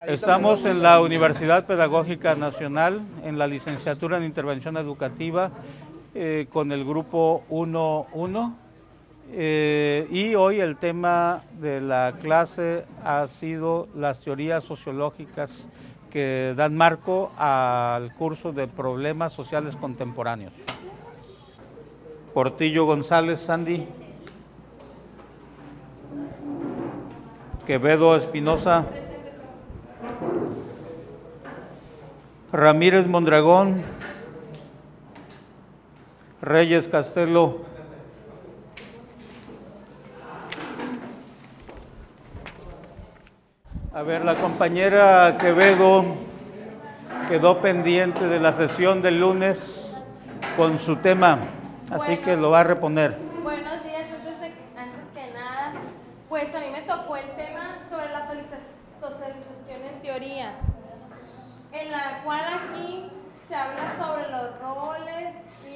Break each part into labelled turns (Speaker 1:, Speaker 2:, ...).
Speaker 1: Estamos en la Universidad Pedagógica Nacional, en la licenciatura en Intervención Educativa, con el grupo 1.1. Y hoy el tema de la clase ha sido las teorías sociológicas que dan marco al curso de problemas sociales contemporáneos. Portillo González, Sandy. Quevedo Espinosa. Ramírez Mondragón. Reyes Castelo. A ver, la compañera Quevedo quedó pendiente de la sesión del lunes con su tema, así que lo va a reponer.
Speaker 2: Buenos días, antes que nada, pues a mí me tocó el tema sobre la socialización en teorías, en la cual aquí se habla sobre los roles y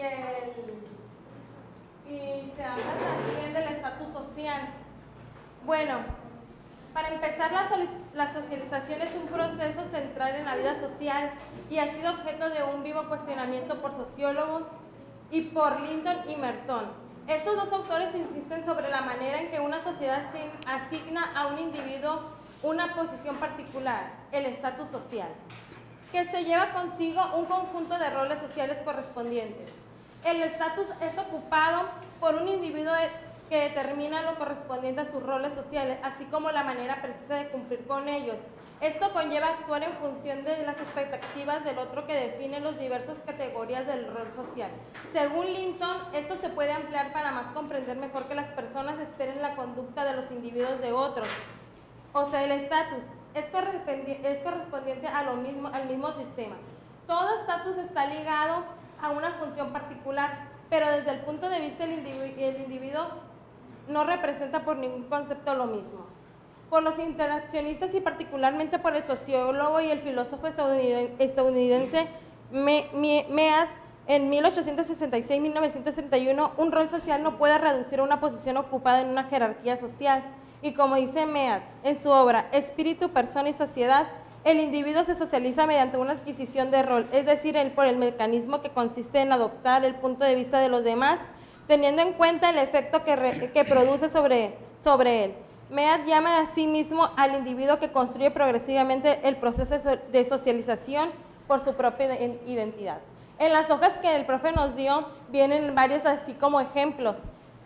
Speaker 2: se habla también del estatus social. Bueno, para empezar, la socialización es un proceso central en la vida social y ha sido objeto de un vivo cuestionamiento por sociólogos y por Linton y Merton. Estos dos autores insisten sobre la manera en que una sociedad asigna a un individuo una posición particular, el estatus social, que se lleva consigo un conjunto de roles sociales correspondientes. El estatus es ocupado por un individuo que determina lo correspondiente a sus roles sociales, así como la manera precisa de cumplir con ellos. Esto conlleva actuar en función de las expectativas del otro que define las diversas categorías del rol social. Según Linton, esto se puede ampliar para más comprender mejor que las personas esperen la conducta de los individuos de otros. O sea, el estatus es correspondiente a al mismo sistema. Todo estatus está ligado a una función particular, pero desde el punto de vista del individuo no representa por ningún concepto lo mismo. Por los interaccionistas y particularmente por el sociólogo y el filósofo estadounidense Mead, en 1866-1961, un rol social no puede reducir a una posición ocupada en una jerarquía social. Y como dice Mead en su obra Espíritu, Persona y Sociedad, el individuo se socializa mediante una adquisición de rol, es decir, por el mecanismo que consiste en adoptar el punto de vista de los demás, teniendo en cuenta el efecto que produce sobre él. Mead llama a sí mismo al individuo que construye progresivamente el proceso de socialización por su propia identidad. En las hojas que el profe nos dio vienen varios así como ejemplos.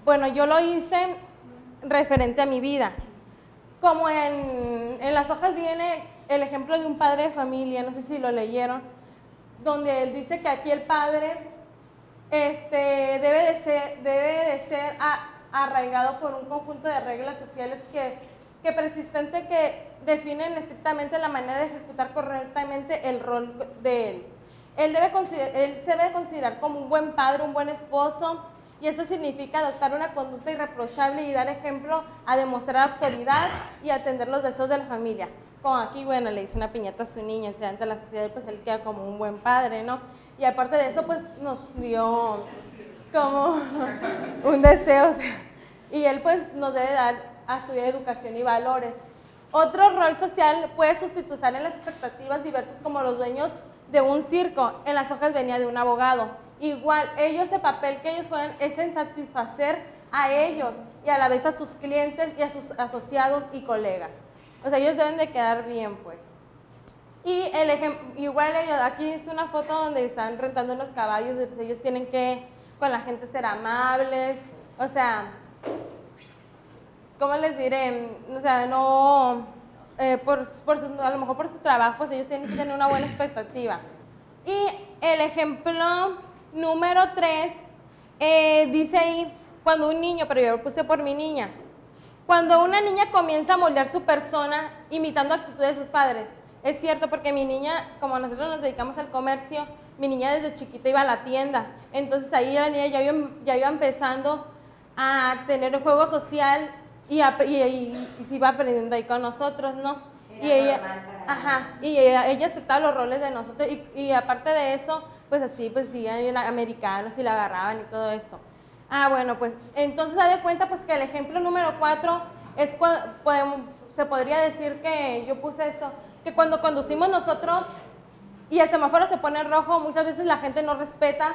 Speaker 2: Bueno, yo lo hice referente a mi vida. Como en las hojas viene el ejemplo de un padre de familia, no sé si lo leyeron, donde él dice que aquí el padre debe de ser arraigado por un conjunto de reglas sociales que persistente que definen estrictamente la manera de ejecutar correctamente el rol de él. Él se debe considerar como un buen padre, un buen esposo, y eso significa adoptar una conducta irreprochable y dar ejemplo a demostrar autoridad y atender los deseos de la familia. Como aquí, bueno, le hizo una piñata a su niño, entonces ante la sociedad pues él queda como un buen padre, ¿no? Y aparte de eso, pues nos dio como un deseo, y él pues nos debe dar a su educación y valores. Otro rol social puede sustituir en las expectativas diversas como los dueños de un circo. En las hojas venía de un abogado. Igual, el papel que ellos juegan es en satisfacer a ellos y a la vez a sus clientes y a sus asociados y colegas. O sea, ellos deben de quedar bien, pues. Y igual ellos, aquí es una foto donde están rentando unos caballos, pues ellos tienen que con la gente ser amables, o sea, ¿cómo les diré? O sea, no, a lo mejor por su trabajo, pues ellos tienen que tener una buena expectativa. Y el ejemplo número 3 dice ahí, cuando un niño, pero yo lo puse por mi niña, cuando una niña comienza a moldear su persona imitando actitudes de sus padres. Es cierto, porque mi niña, como nosotros nos dedicamos al comercio, mi niña desde chiquita iba a la tienda, entonces ahí la niña ya iba empezando a tener un juego social y se iba aprendiendo ahí con nosotros, ¿no? Y ella aceptaba los roles de nosotros y aparte de eso, pues así, pues sí, americanos y la agarraban y todo eso. Bueno, pues entonces se da cuenta pues que el ejemplo número 4 es se podría decir que yo puse esto, que cuando conducimos nosotros y el semáforo se pone en rojo, muchas veces la gente no respeta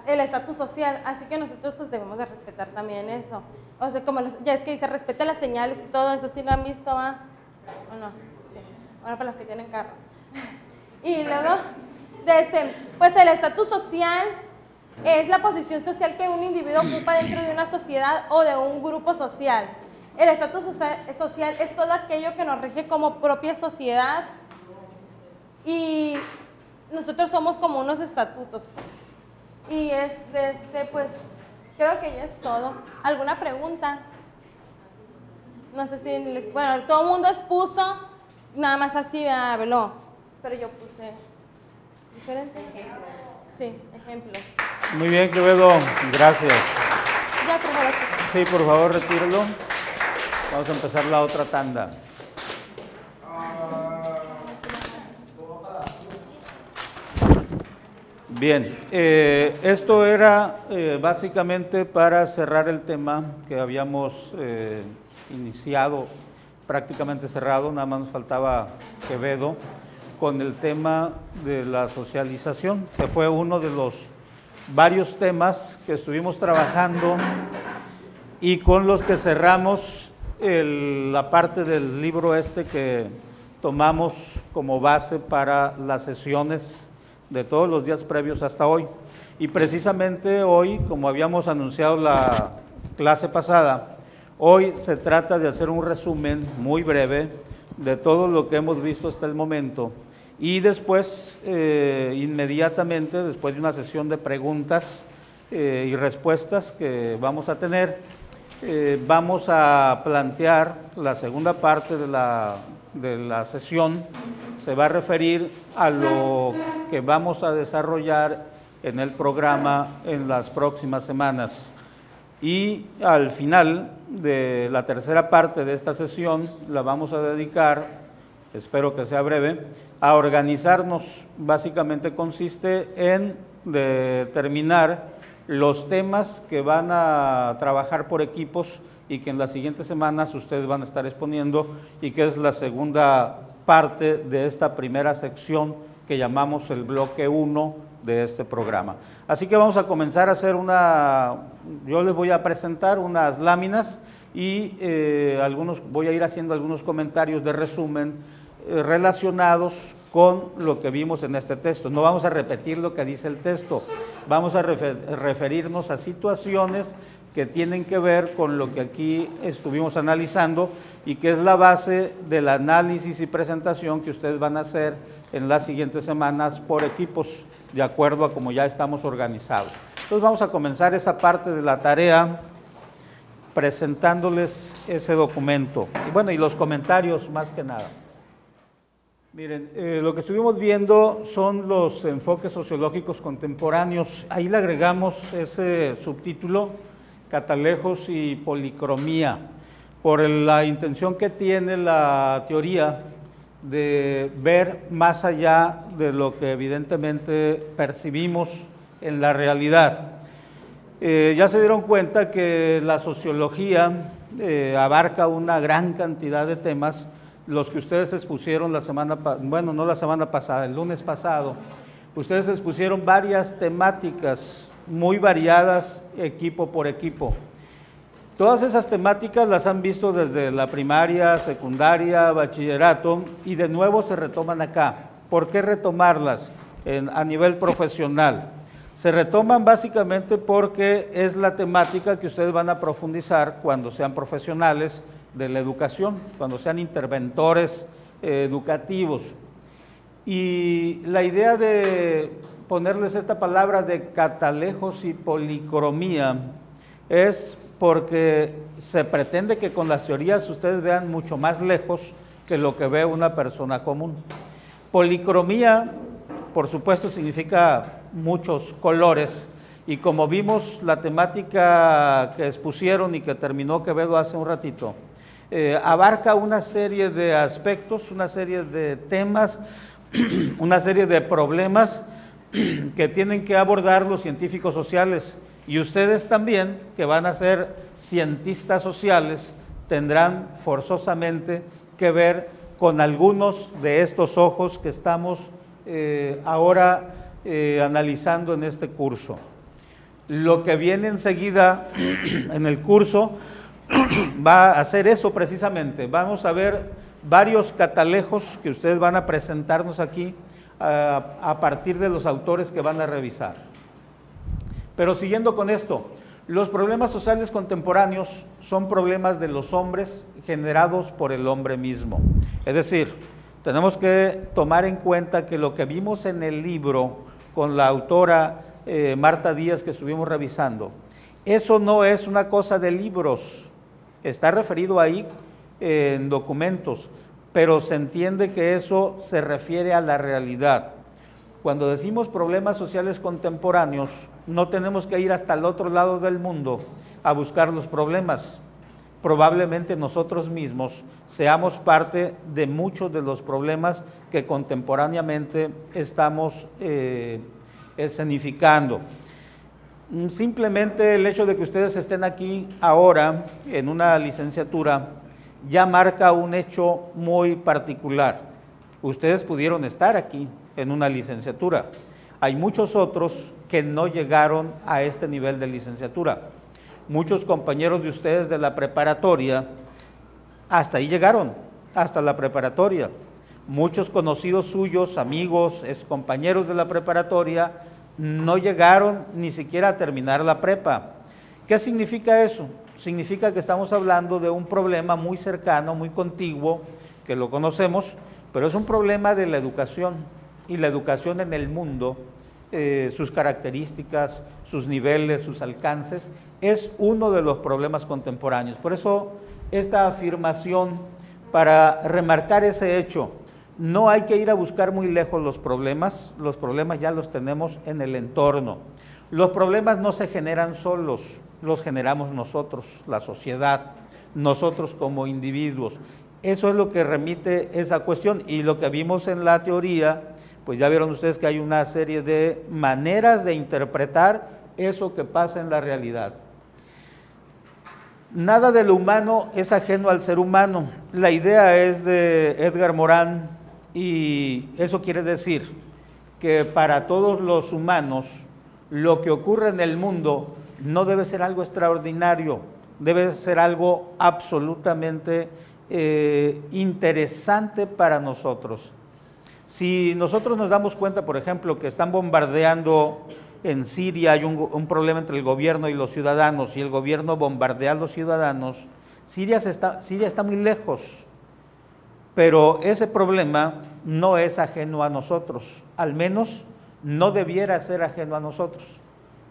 Speaker 2: el estatus social, así que nosotros pues debemos de respetar también eso. O sea, como ya es que dice, respete las señales y todo eso, ¿sí lo han visto, va? ¿O no? Sí. Ahora para los que tienen carro. Y luego, pues el estatus social es la posición social que un individuo ocupa dentro de una sociedad o de un grupo social. El estatus social es todo aquello que nos rige como propia sociedad y nosotros somos como unos estatutos, pues. Y pues creo que ya es todo. ¿Alguna pregunta? No sé si bueno, todo el mundo expuso, nada más así habló, pero yo puse diferentes ejemplos. Sí, ejemplos.
Speaker 1: Muy bien, Quevedo, gracias.
Speaker 2: Ya, por favor.
Speaker 1: Sí, por favor, retíralo. Vamos a empezar la otra tanda. Bien, esto era básicamente para cerrar el tema que habíamos iniciado, prácticamente cerrado, nada más nos faltaba Quevedo, con el tema de la socialización, que fue uno de los varios temas que estuvimos trabajando y con los que cerramos la parte del libro que tomamos como base para las sesiones de todos los días previos hasta hoy. Y precisamente hoy, como habíamos anunciado la clase pasada, hoy se trata de hacer un resumen muy breve de todo lo que hemos visto hasta el momento y después, inmediatamente, después de una sesión de preguntas y respuestas que vamos a tener, vamos a plantear la segunda parte de la sesión. Se va a referir a lo que vamos a desarrollar en el programa en las próximas semanas. Y al final de la tercera parte de esta sesión la vamos a dedicar, espero que sea breve, a organizarnos. Básicamente consiste en determinar los temas que van a trabajar por equipos y que en las siguientes semanas ustedes van a estar exponiendo y que es la segunda parte de esta primera sección que llamamos el bloque 1 de este programa. Así que vamos a comenzar a hacer yo les voy a presentar unas láminas y voy a ir haciendo algunos comentarios de resumen relacionados con lo que vimos en este texto. No vamos a repetir lo que dice el texto, vamos a referirnos a situaciones que tienen que ver con lo que aquí estuvimos analizando y que es la base del análisis y presentación que ustedes van a hacer en las siguientes semanas por equipos, de acuerdo a cómo ya estamos organizados. Entonces vamos a comenzar esa parte de la tarea presentándoles ese documento. Y bueno, y los comentarios más que nada. Miren, lo que estuvimos viendo son los enfoques sociológicos contemporáneos. Ahí le agregamos ese subtítulo, Catalejos y policromía, por la intención que tiene la teoría de ver más allá de lo que evidentemente percibimos en la realidad. Ya se dieron cuenta que la sociología abarca una gran cantidad de temas, los que ustedes expusieron el lunes pasado, ustedes expusieron varias temáticas muy variadas, equipo por equipo. Todas esas temáticas las han visto desde la primaria, secundaria, bachillerato y de nuevo se retoman acá. ¿Por qué retomarlas a nivel profesional? Se retoman básicamente porque es la temática que ustedes van a profundizar cuando sean profesionales de la educación, cuando sean interventores educativos. Y la idea de ponerles esta palabra de catalejos y policromía es porque se pretende que con las teorías ustedes vean mucho más lejos que lo que ve una persona común. Policromía, por supuesto, significa muchos colores y como vimos la temática que expusieron y que terminó Quevedo hace un ratito, abarca una serie de aspectos, una serie de temas, una serie de problemas que tienen que abordar los científicos sociales y ustedes también, que van a ser cientistas sociales, tendrán forzosamente que ver con algunos de estos ojos que estamos ahora analizando en este curso. Lo que viene enseguida en el curso va a hacer eso precisamente. Vamos a ver varios catalejos que ustedes van a presentarnos aquí a partir de los autores que van a revisar. Pero siguiendo con esto, los problemas sociales contemporáneos son problemas de los hombres generados por el hombre mismo. Es decir, tenemos que tomar en cuenta que lo que vimos en el libro con la autora Marta Díaz que estuvimos revisando, eso no es una cosa de libros, está referido ahí en documentos, pero se entiende que eso se refiere a la realidad. Cuando decimos problemas sociales contemporáneos, no tenemos que ir hasta el otro lado del mundo a buscar los problemas. Probablemente nosotros mismos seamos parte de muchos de los problemas que contemporáneamente estamos escenificando. Simplemente el hecho de que ustedes estén aquí ahora en una licenciatura ya marca un hecho muy particular. Ustedes pudieron estar aquí en una licenciatura. Hay muchos otros que no llegaron a este nivel de licenciatura. Muchos compañeros de ustedes de la preparatoria hasta ahí llegaron, hasta la preparatoria. Muchos conocidos suyos, amigos, compañeros de la preparatoria, no llegaron ni siquiera a terminar la prepa. ¿Qué significa eso? Significa que estamos hablando de un problema muy cercano, muy contiguo, que lo conocemos, pero es un problema de la educación, y la educación en el mundo, sus características, sus niveles, sus alcances, es uno de los problemas contemporáneos. Por eso esta afirmación, para remarcar ese hecho, no hay que ir a buscar muy lejos los problemas ya los tenemos en el entorno. Los problemas no se generan solos, los generamos nosotros, la sociedad, nosotros como individuos. Eso es lo que remite esa cuestión, y lo que vimos en la teoría, pues ya vieron ustedes que hay una serie de maneras de interpretar eso que pasa en la realidad. Nada de lo humano es ajeno al ser humano. La idea es de Edgar Morin, y eso quiere decir que para todos los humanos lo que ocurre en el mundo no debe ser algo extraordinario, debe ser algo absolutamente interesante para nosotros. Si nosotros nos damos cuenta, por ejemplo, que están bombardeando en Siria, hay un problema entre el gobierno y los ciudadanos, y el gobierno bombardea a los ciudadanos, Siria está muy lejos, pero ese problema no es ajeno a nosotros, al menos no debiera ser ajeno a nosotros.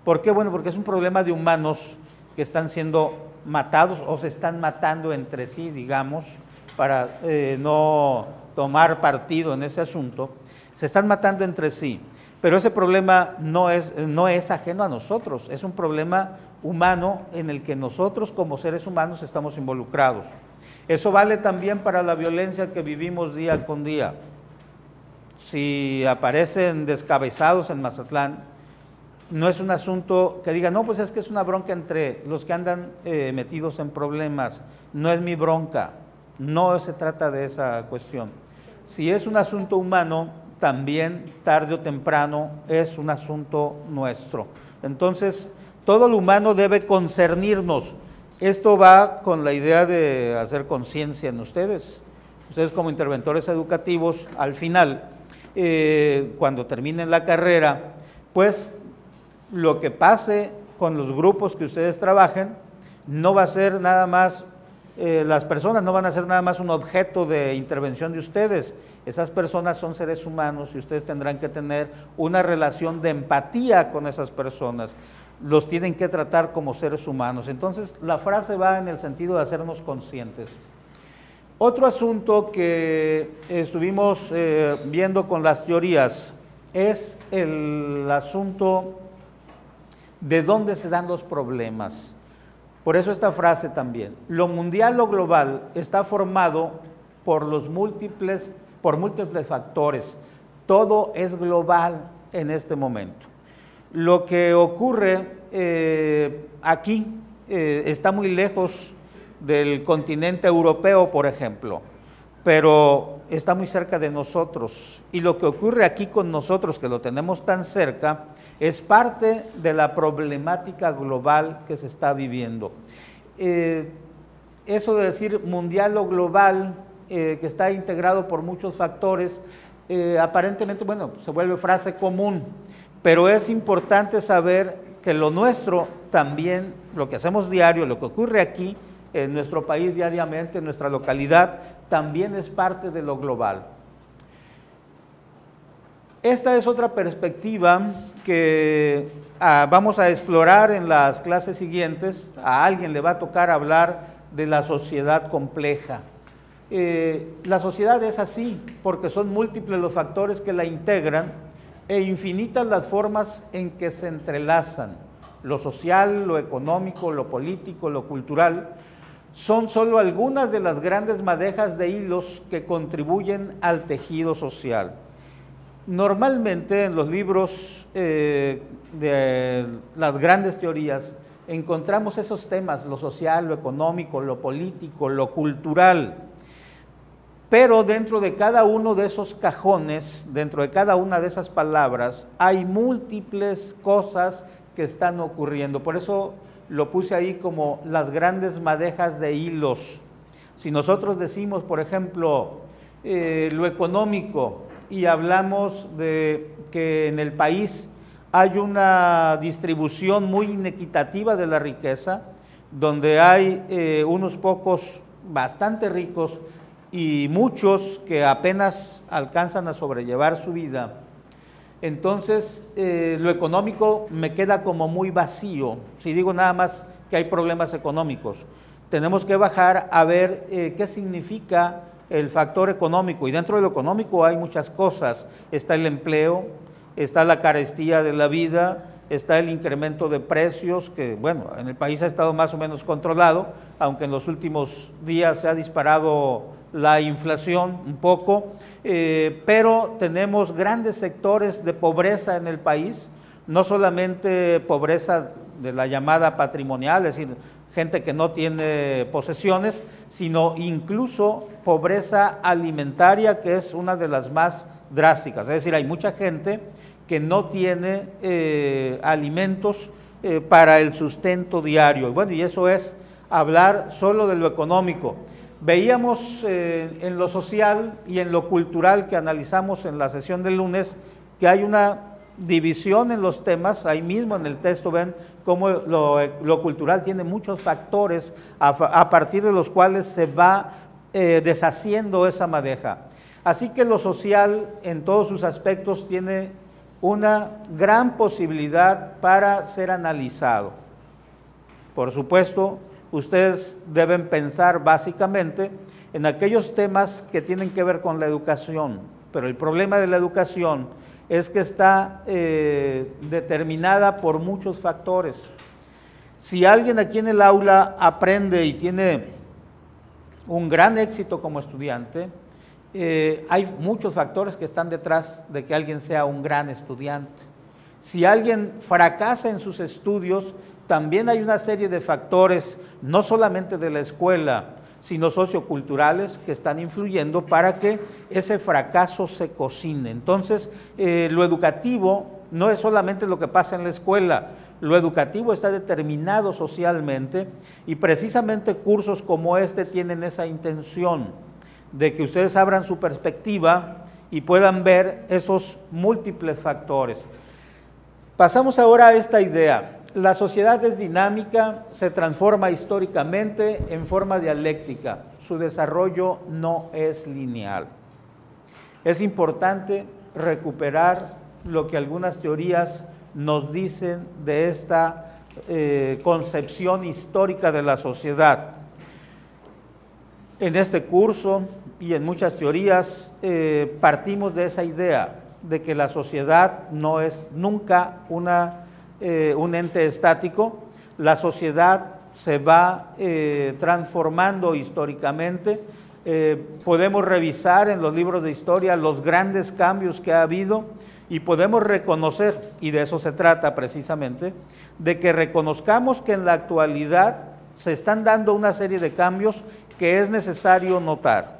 Speaker 1: ¿Por qué? Bueno, porque es un problema de humanos que están siendo matados o se están matando entre sí, digamos, para no tomar partido en ese asunto, se están matando entre sí, pero ese problema no es ajeno a nosotros, es un problema humano en el que nosotros como seres humanos estamos involucrados. Eso vale también para la violencia que vivimos día con día. Si aparecen descabezados en Mazatlán, no es un asunto que diga, no, pues es que es una bronca entre los que andan metidos en problemas, no es mi bronca, no se trata de esa cuestión. Si es un asunto humano, también tarde o temprano es un asunto nuestro. Entonces, todo lo humano debe concernirnos. Esto va con la idea de hacer conciencia en ustedes. Ustedes como interventores educativos, al final, cuando terminen la carrera, pues lo que pase con los grupos que ustedes trabajen, no va a ser nada más, las personas no van a ser nada más un objeto de intervención de ustedes. Esas personas son seres humanos y ustedes tendrán que tener una relación de empatía con esas personas. Los tienen que tratar como seres humanos. Entonces, la frase va en el sentido de hacernos conscientes. Otro asunto que estuvimos viendo con las teorías es el asunto de dónde se dan los problemas. Por eso esta frase también. Lo mundial, lo global, está formado por múltiples factores. Todo es global en este momento. Lo que ocurre aquí está muy lejos del continente europeo, por ejemplo. pero está muy cerca de nosotros. Y lo que ocurre aquí con nosotros, que lo tenemos tan cerca, es parte de la problemática global que se está viviendo. Eso de decir mundial o global, que está integrado por muchos factores, aparentemente, bueno, se vuelve frase común, pero es importante saber que lo nuestro también, lo que hacemos diario, lo que ocurre aquí en nuestro país diariamente, en nuestra localidad, también es parte de lo global. Esta es otra perspectiva que vamos a explorar en las clases siguientes. A alguien le va a tocar hablar de la sociedad compleja. La sociedad es así porque son múltiples los factores que la integran e infinitas las formas en que se entrelazan. Lo social, lo económico, lo político, lo cultural, son solo algunas de las grandes madejas de hilos que contribuyen al tejido social. Normalmente en los libros de las grandes teorías encontramos esos temas, lo social, lo económico, lo político, lo cultural, pero dentro de cada uno de esos cajones, dentro de cada una de esas palabras, hay múltiples cosas que están ocurriendo. Por eso lo puse ahí como las grandes madejas de hilos. Si nosotros decimos, por ejemplo, lo económico, y hablamos de que en el país hay una distribución muy inequitativa de la riqueza, donde hay unos pocos bastante ricos y muchos que apenas alcanzan a sobrellevar su vida. Entonces, lo económico me queda como muy vacío. Si digo nada más que hay problemas económicos, tenemos que bajar a ver qué significa el factor económico, y dentro de lo económico hay muchas cosas. Está el empleo, está la carestía de la vida, está el incremento de precios, que bueno, en el país ha estado más o menos controlado, aunque en los últimos días se ha disparado la inflación un poco, pero tenemos grandes sectores de pobreza en el país, no solamente pobreza de la llamada patrimonial, es decir, gente que no tiene posesiones, sino incluso pobreza alimentaria, que es una de las más drásticas. Es decir, hay mucha gente que no tiene alimentos para el sustento diario. Bueno, y eso es hablar solo de lo económico. Veíamos en lo social y en lo cultural que analizamos en la sesión del lunes que hay una división en los temas. Ahí mismo en el texto ven cómo lo cultural tiene muchos factores a partir de los cuales se va deshaciendo esa madeja. Así que lo social en todos sus aspectos tiene una gran posibilidad para ser analizado. Por supuesto, ustedes deben pensar básicamente en aquellos temas que tienen que ver con la educación, pero el problema de la educación es que está determinada por muchos factores. Si alguien aquí en el aula aprende y tiene un gran éxito como estudiante, hay muchos factores que están detrás de que alguien sea un gran estudiante. Si alguien fracasa en sus estudios, también hay una serie de factores, no solamente de la escuela, sino socioculturales, que están influyendo para que ese fracaso se cocine. Entonces, lo educativo no es solamente lo que pasa en la escuela, lo educativo está determinado socialmente, y precisamente cursos como este tienen esa intención de que ustedes abran su perspectiva y puedan ver esos múltiples factores. Pasamos ahora a esta idea. La sociedad es dinámica, se transforma históricamente en forma dialéctica. Su desarrollo no es lineal. Es importante recuperar lo que algunas teorías nos dicen de esta concepción histórica de la sociedad. En este curso y en muchas teorías partimos de esa idea de que la sociedad no es nunca un ente estático. La sociedad se va transformando históricamente. Podemos revisar en los libros de historia los grandes cambios que ha habido y podemos reconocer, y de eso se trata precisamente, de que reconozcamos que en la actualidad se están dando una serie de cambios que es necesario notar.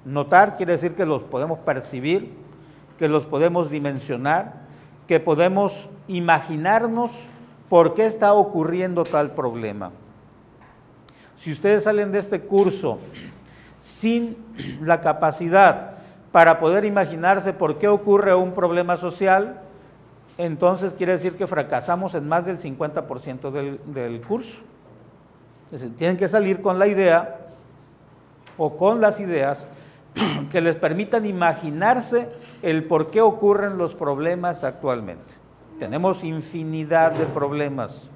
Speaker 1: Notar quiere decir que los podemos percibir, que los podemos dimensionar, que podemos imaginarnos por qué está ocurriendo tal problema. Si ustedes salen de este curso sin la capacidad para poder imaginarse por qué ocurre un problema social, entonces quiere decir que fracasamos en más del 50% del curso. Es decir, tienen que salir con la idea o con las ideas que les permitan imaginarse el por qué ocurren los problemas actualmente. Tenemos infinidad de problemas,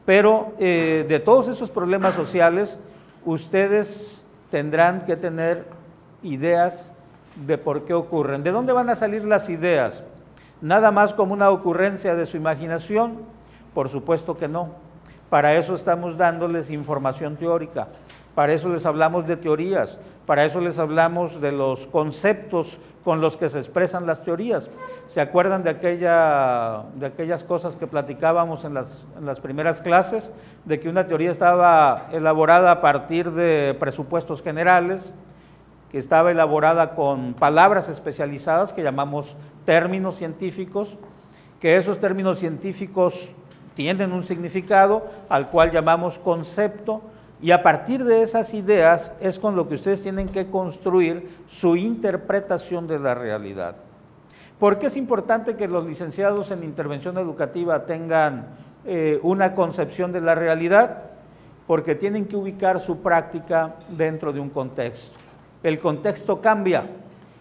Speaker 1: pero de todos esos problemas sociales, ustedes tendrán que tener ideas de por qué ocurren. ¿De dónde van a salir las ideas? ¿Nada más como una ocurrencia de su imaginación? Por supuesto que no. Para eso estamos dándoles información teórica, para eso les hablamos de teorías, para eso les hablamos de los conceptos con los que se expresan las teorías. ¿Se acuerdan de aquellas cosas que platicábamos en las primeras clases? De que una teoría estaba elaborada a partir de presupuestos generales, que estaba elaborada con palabras especializadas que llamamos términos científicos, que esos términos científicos tienen un significado al cual llamamos concepto, y a partir de esas ideas es con lo que ustedes tienen que construir su interpretación de la realidad. ¿Por qué es importante que los licenciados en intervención educativa tengan una concepción de la realidad? Porque tienen que ubicar su práctica dentro de un contexto. El contexto cambia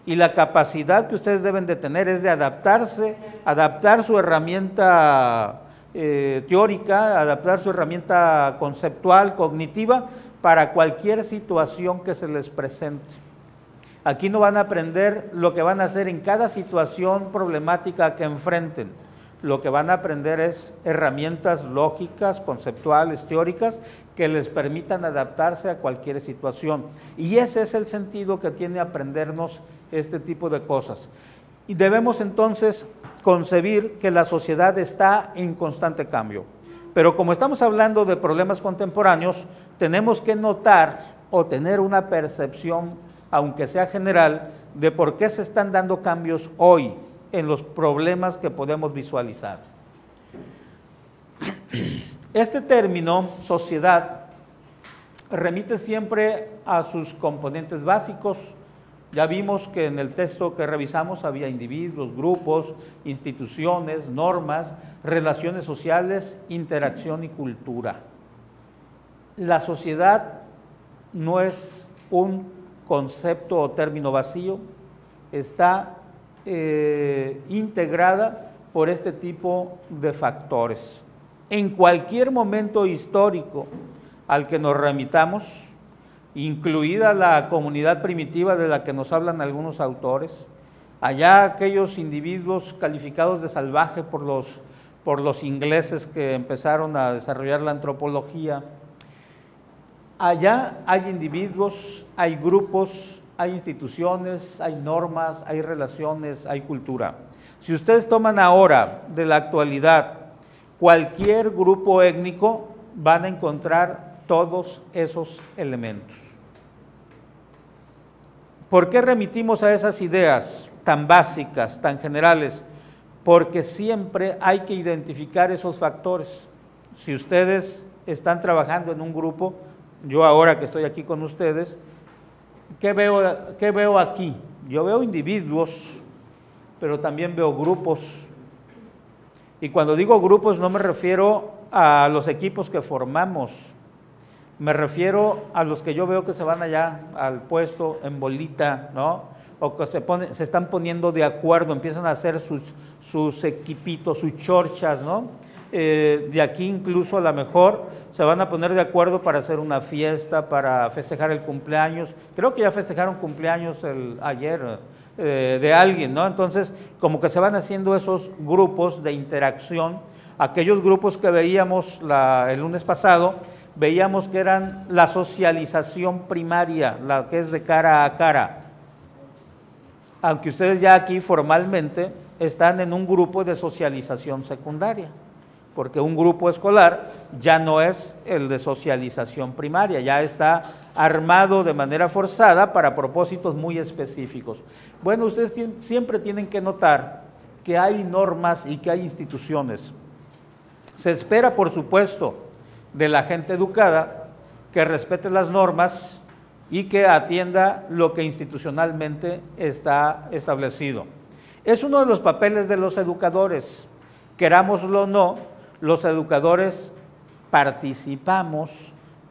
Speaker 1: y la capacidad que ustedes deben de tener es de adaptarse, adaptar su herramienta teórica, adaptar su herramienta conceptual, cognitiva, para cualquier situación que se les presente. Aquí no van a aprender lo que van a hacer en cada situación problemática que enfrenten. Lo que van a aprender es herramientas lógicas, conceptuales, teóricas, que les permitan adaptarse a cualquier situación. Y ese es el sentido que tiene aprendernos este tipo de cosas. Y debemos entonces concebir que la sociedad está en constante cambio. Pero como estamos hablando de problemas contemporáneos, tenemos que notar o tener una percepción, aunque sea general, de por qué se están dando cambios hoy en los problemas que podemos visualizar. Este término, sociedad, remite siempre a sus componentes básicos. Ya vimos que en el texto que revisamos había individuos, grupos, instituciones, normas, relaciones sociales, interacción y cultura. La sociedad no es un concepto o término vacío, está integrada por este tipo de factores. En cualquier momento histórico al que nos remitamos, incluida la comunidad primitiva de la que nos hablan algunos autores, allá aquellos individuos calificados de salvaje por los ingleses que empezaron a desarrollar la antropología, allá hay individuos, hay grupos, hay instituciones, hay normas, hay relaciones, hay cultura. Si ustedes toman ahora de la actualidad cualquier grupo étnico, van a encontrar todos esos elementos. ¿Por qué remitimos a esas ideas tan básicas, tan generales? Porque siempre hay que identificar esos factores. Si ustedes están trabajando en un grupo, yo ahora que estoy aquí con ustedes, ¿qué veo aquí? Yo veo individuos, pero también veo grupos. Y cuando digo grupos no me refiero a los equipos que formamos, me refiero a los que yo veo que se van allá al puesto en bolita, ¿no? O que se están poniendo de acuerdo, empiezan a hacer sus equipitos, sus chorchas, ¿no? De aquí incluso a lo mejor se van a poner de acuerdo para hacer una fiesta, para festejar el cumpleaños. Creo que ya festejaron cumpleaños ayer de alguien, ¿no? Entonces, como que se van haciendo esos grupos de interacción. Aquellos grupos que veíamos el lunes pasado, veíamos que eran la socialización primaria, la que es de cara a cara. Aunque ustedes ya aquí formalmente están en un grupo de socialización secundaria, porque un grupo escolar ya no es el de socialización primaria, ya está armado de manera forzada para propósitos muy específicos. Bueno, ustedes siempre tienen que notar que hay normas y que hay instituciones. Se espera, por supuesto, de la gente educada que respete las normas y que atienda lo que institucionalmente está establecido. Es uno de los papeles de los educadores. Querámoslo o no, los educadores participamos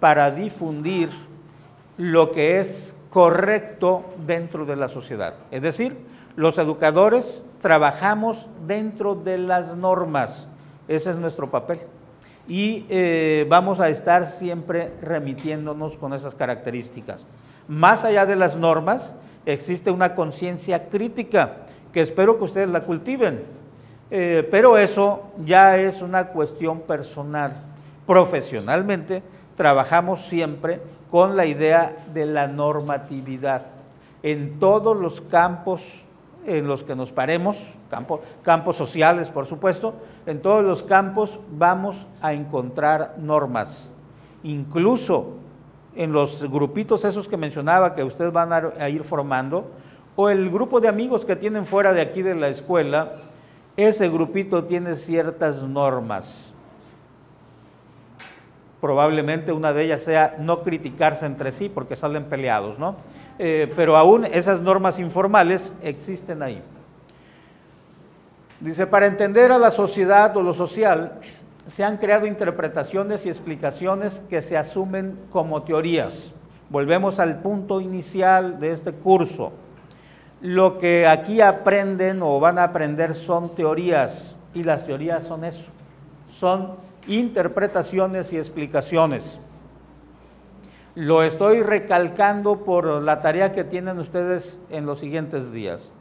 Speaker 1: para difundir lo que es correcto dentro de la sociedad. Es decir, los educadores trabajamos dentro de las normas. Ese es nuestro papel. Y vamos a estar siempre remitiéndonos con esas características. Más allá de las normas, existe una conciencia crítica que espero que ustedes la cultiven, pero eso ya es una cuestión personal. Profesionalmente, trabajamos siempre con la idea de la normatividad en todos los campos en los que nos paremos, campos sociales, por supuesto. En todos los campos vamos a encontrar normas, incluso en los grupitos esos que mencionaba que ustedes van a ir formando, o el grupo de amigos que tienen fuera de aquí de la escuela, ese grupito tiene ciertas normas. Probablemente una de ellas sea no criticarse entre sí porque salen peleados, ¿no? Pero aún esas normas informales existen ahí. Dice, para entender a la sociedad o lo social, se han creado interpretaciones y explicaciones que se asumen como teorías. Volvemos al punto inicial de este curso. Lo que aquí aprenden o van a aprender son teorías, y las teorías son eso, son interpretaciones y explicaciones. Lo estoy recalcando por la tarea que tienen ustedes en los siguientes días.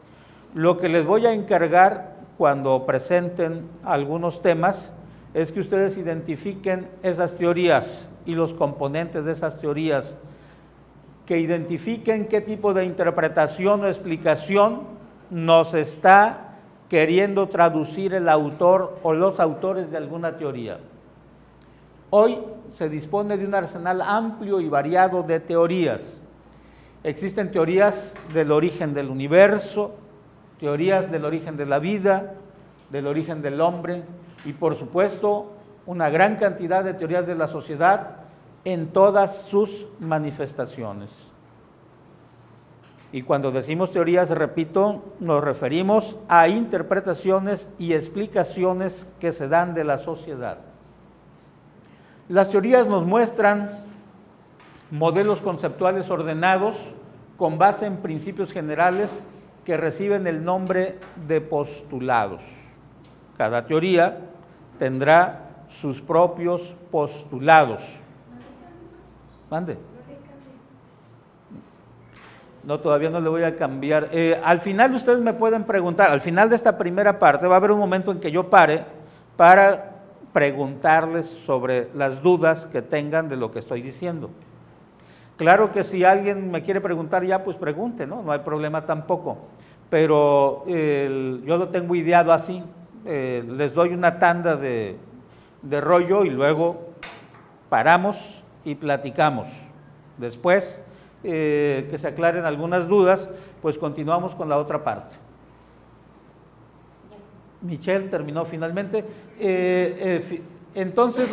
Speaker 1: Lo que les voy a encargar cuando presenten algunos temas es que ustedes identifiquen esas teorías y los componentes de esas teorías, que identifiquen qué tipo de interpretación o explicación nos está queriendo traducir el autor o los autores de alguna teoría. Hoy se dispone de un arsenal amplio y variado de teorías. Existen teorías del origen del universo, teorías del origen de la vida, del origen del hombre y, por supuesto, una gran cantidad de teorías de la sociedad en todas sus manifestaciones. Y cuando decimos teorías, repito, nos referimos a interpretaciones y explicaciones que se dan de la sociedad. Las teorías nos muestran modelos conceptuales ordenados con base en principios generales que reciben el nombre de postulados. Cada teoría tendrá sus propios postulados. ¿Mande? No, todavía no le voy a cambiar. Al final ustedes me pueden preguntar, al final de esta primera parte va a haber un momento en que yo pare para preguntarles sobre las dudas que tengan de lo que estoy diciendo. Claro que si alguien me quiere preguntar ya, pues pregunte, ¿no? No hay problema tampoco. Pero yo lo tengo ideado así. Les doy una tanda de rollo y luego paramos y platicamos. Después que se aclaren algunas dudas, pues continuamos con la otra parte. Michelle terminó finalmente. Entonces,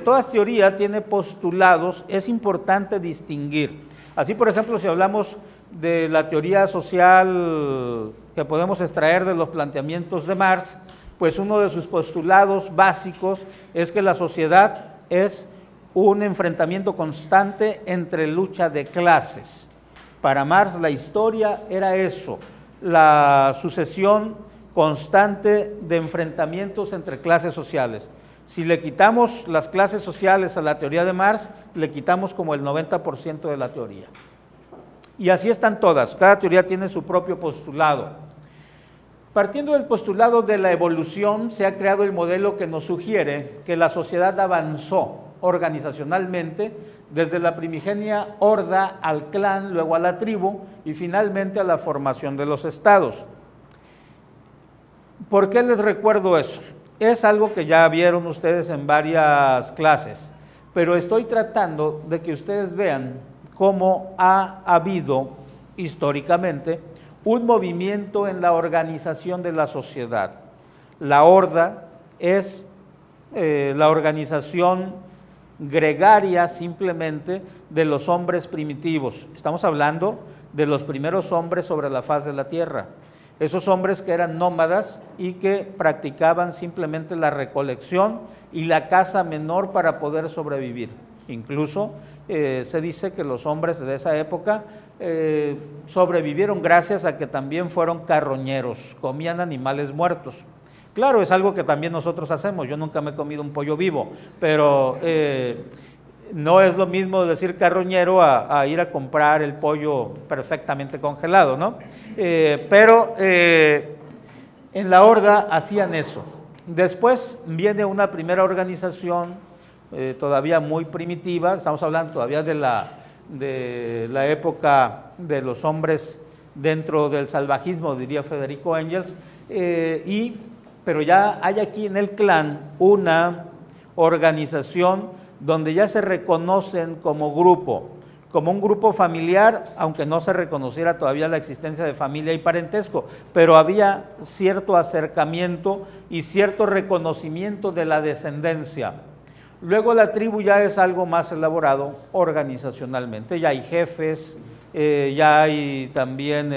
Speaker 1: toda teoría tiene postulados, es importante distinguir. Así, por ejemplo, si hablamos de la teoría social que podemos extraer de los planteamientos de Marx, pues uno de sus postulados básicos es que la sociedad es un enfrentamiento constante entre lucha de clases. Para Marx la historia era eso, la sucesión constante de enfrentamientos entre clases sociales. Si le quitamos las clases sociales a la teoría de Marx, le quitamos como el 90% de la teoría. Y así están todas, cada teoría tiene su propio postulado. Partiendo del postulado de la evolución, se ha creado el modelo que nos sugiere que la sociedad avanzó organizacionalmente desde la primigenia horda al clan, luego a la tribu y finalmente a la formación de los estados. ¿Por qué les recuerdo eso? Es algo que ya vieron ustedes en varias clases, pero estoy tratando de que ustedes vean cómo ha habido históricamente un movimiento en la organización de la sociedad. La horda es la organización gregaria simplemente de los hombres primitivos. Estamos hablando de los primeros hombres sobre la faz de la tierra. Esos hombres que eran nómadas y que practicaban simplemente la recolección y la caza menor para poder sobrevivir. Incluso se dice que los hombres de esa época sobrevivieron gracias a que también fueron carroñeros, comían animales muertos. Claro, es algo que también nosotros hacemos. Yo nunca me he comido un pollo vivo, pero no es lo mismo decir carroñero a ir a comprar el pollo perfectamente congelado, ¿no? Pero en la horda hacían eso. Después viene una primera organización todavía muy primitiva, estamos hablando todavía de la época de los hombres dentro del salvajismo, diría Federico Engels, pero ya hay aquí en el clan una organización donde ya se reconocen como grupo, como un grupo familiar, aunque no se reconociera todavía la existencia de familia y parentesco, pero había cierto acercamiento y cierto reconocimiento de la descendencia. Luego la tribu ya es algo más elaborado organizacionalmente, ya hay jefes, ya hay también,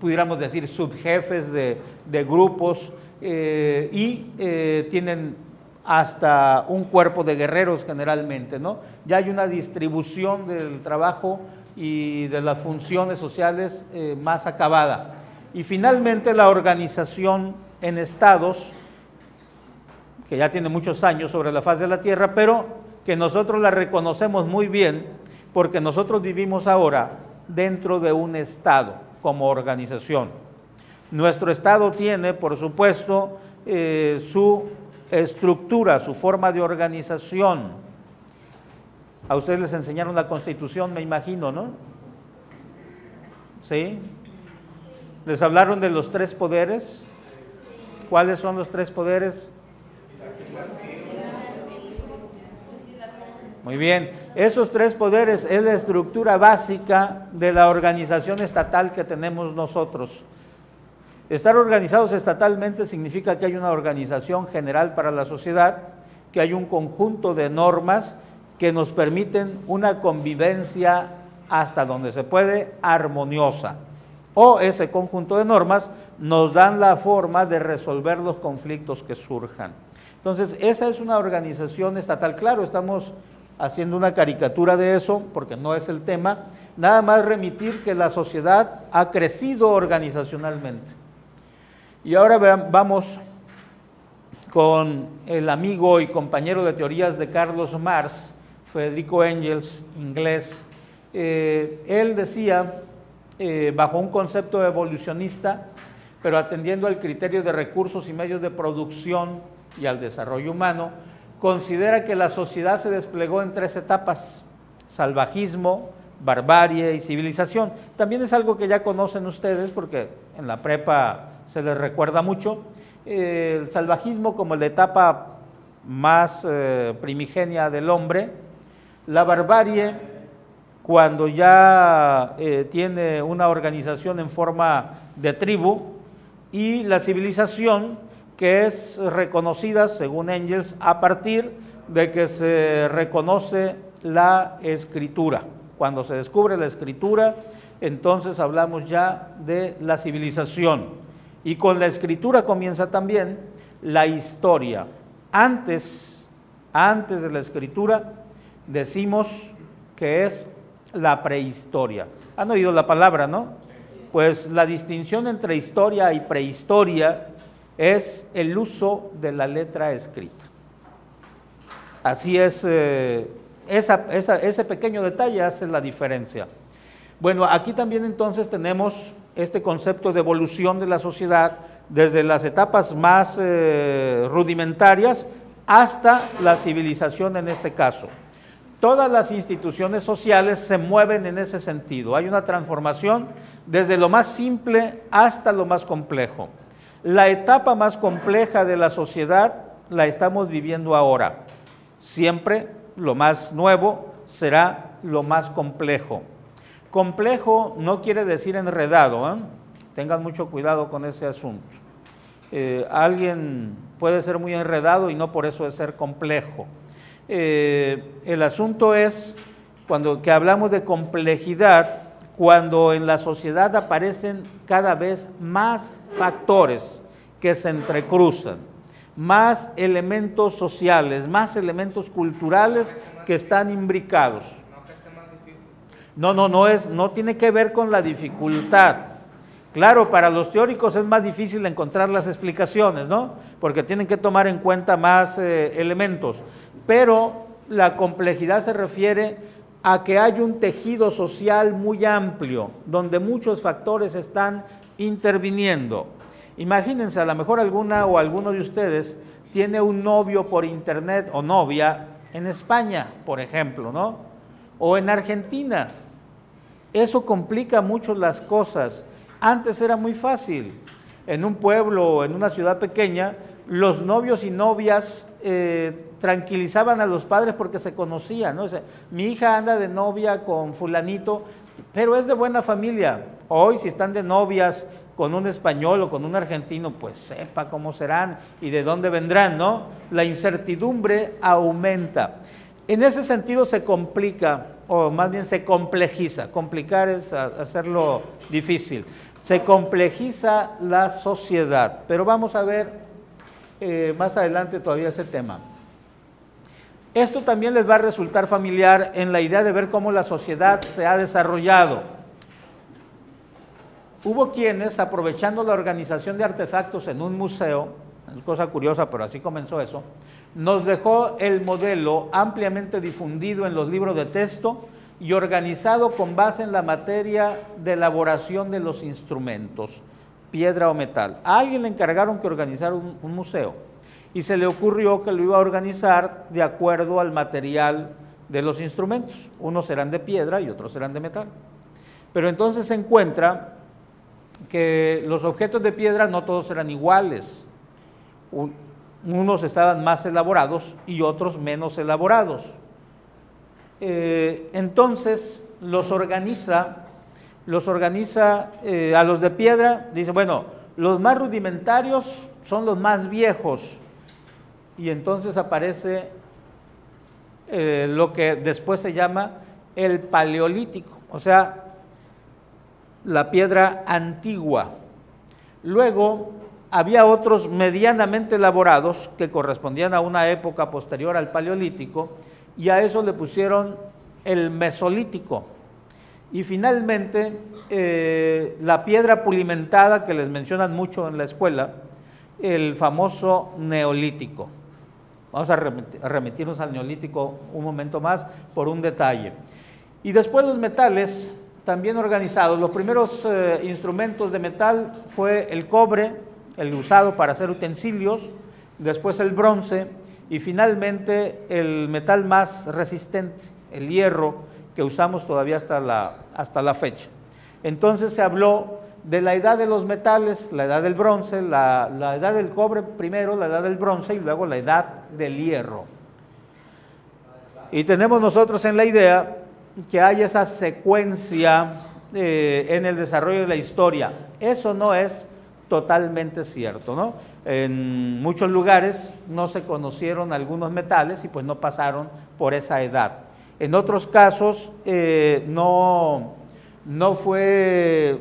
Speaker 1: pudiéramos decir, subjefes de grupos y tienen hasta un cuerpo de guerreros generalmente, ¿no? Ya hay una distribución del trabajo y de las funciones sociales más acabada. Y finalmente la organización en estados, que ya tiene muchos años sobre la faz de la tierra, pero que nosotros la reconocemos muy bien porque nosotros vivimos ahora dentro de un estado como organización. Nuestro estado tiene, por supuesto, su estructura, su forma de organización. A ustedes les enseñaron la Constitución, me imagino, ¿no? ¿Sí? ¿Les hablaron de los tres poderes? ¿Cuáles son los tres poderes? Muy bien, esos tres poderes es la estructura básica de la organización estatal que tenemos nosotros. Estar organizados estatalmente significa que hay una organización general para la sociedad, que hay un conjunto de normas que nos permiten una convivencia hasta donde se puede armoniosa. O ese conjunto de normas nos dan la forma de resolver los conflictos que surjan. Entonces, esa es una organización estatal. Claro, estamos haciendo una caricatura de eso, porque no es el tema, nada más remitir que la sociedad ha crecido organizacionalmente. Y ahora vamos con el amigo y compañero de teorías de Carlos Marx, Federico Engels, inglés. Él decía, bajo un concepto evolucionista, pero atendiendo al criterio de recursos y medios de producción y al desarrollo humano, considera que la sociedad se desplegó en tres etapas: salvajismo, barbarie y civilización. También es algo que ya conocen ustedes porque en la prepa se les recuerda mucho. El salvajismo como la etapa más primigenia del hombre, la barbarie cuando ya tiene una organización en forma de tribu, y la civilización, que es reconocida, según Engels, a partir de que se reconoce la escritura. Cuando se descubre la escritura, entonces hablamos ya de la civilización. Y con la escritura comienza también la historia. Antes de la escritura, decimos que es la prehistoria. ¿Han oído la palabra, no? Pues la distinción entre historia y prehistoria es el uso de la letra escrita. Así es, ese pequeño detalle hace la diferencia. Bueno, aquí también entonces tenemos este concepto de evolución de la sociedad desde las etapas más rudimentarias hasta la civilización en este caso. Todas las instituciones sociales se mueven en ese sentido. Hay una transformación desde lo más simple hasta lo más complejo. La etapa más compleja de la sociedad la estamos viviendo ahora. Siempre lo más nuevo será lo más complejo. Complejo no quiere decir enredado, ¿eh? Tengan mucho cuidado con ese asunto. Alguien puede ser muy enredado y no por eso es ser complejo. El asunto es, cuando que hablamos de complejidad, cuando en la sociedad aparecen cada vez más factores que se entrecruzan, más elementos sociales, más elementos culturales que están imbricados. No tiene que ver con la dificultad. Claro, para los teóricos es más difícil encontrar las explicaciones, ¿no? Porque tienen que tomar en cuenta más elementos, pero la complejidad se refiere a que hay un tejido social muy amplio, donde muchos factores están interviniendo. Imagínense, a lo mejor alguna o alguno de ustedes tiene un novio por internet o novia en España, por ejemplo, ¿no? O en Argentina. Eso complica mucho las cosas. Antes era muy fácil. En un pueblo o en una ciudad pequeña, los novios y novias tranquilizaban a los padres porque se conocían, ¿no? O sea, mi hija anda de novia con fulanito, pero es de buena familia. Hoy, si están de novias con un español o con un argentino, pues sepa cómo serán y de dónde vendrán, ¿no? La incertidumbre aumenta. En ese sentido se complica, o más bien se complejiza. Complicar es hacerlo difícil. Se complejiza la sociedad, pero vamos a ver más adelante todavía ese tema. Esto también les va a resultar familiar en la idea de ver cómo la sociedad se ha desarrollado. Hubo quienes, aprovechando la organización de artefactos en un museo, es cosa curiosa, pero así comenzó eso, nos dejó el modelo ampliamente difundido en los libros de texto y organizado con base en la materia de elaboración de los instrumentos, piedra o metal. A alguien le encargaron que organizara un museo y se le ocurrió que lo iba a organizar de acuerdo al material de los instrumentos. Unos serán de piedra y otros serán de metal. Pero entonces se encuentra que los objetos de piedra no todos eran iguales. Unos estaban más elaborados y otros menos elaborados. Entonces los organiza a los de piedra, dice, bueno, los más rudimentarios son los más viejos, y entonces aparece lo que después se llama el paleolítico, o sea, la piedra antigua. Luego había otros medianamente elaborados que correspondían a una época posterior al paleolítico, y a eso le pusieron el mesolítico. Y finalmente, la piedra pulimentada, que les mencionan mucho en la escuela, el famoso neolítico. Vamos a remitirnos al neolítico un momento más por un detalle. Y después los metales, también organizados. Los primeros instrumentos de metal fue el cobre, el usado para hacer utensilios, después el bronce y finalmente el metal más resistente, el hierro, que usamos todavía hasta la fecha. Entonces se habló de la edad de los metales, la edad del bronce, la edad del cobre primero, la edad del bronce y luego la edad del hierro. Y tenemos nosotros en la idea que hay esa secuencia en el desarrollo de la historia. Eso no es totalmente cierto, ¿no? En muchos lugares no se conocieron algunos metales y pues no pasaron por esa edad. En otros casos no fue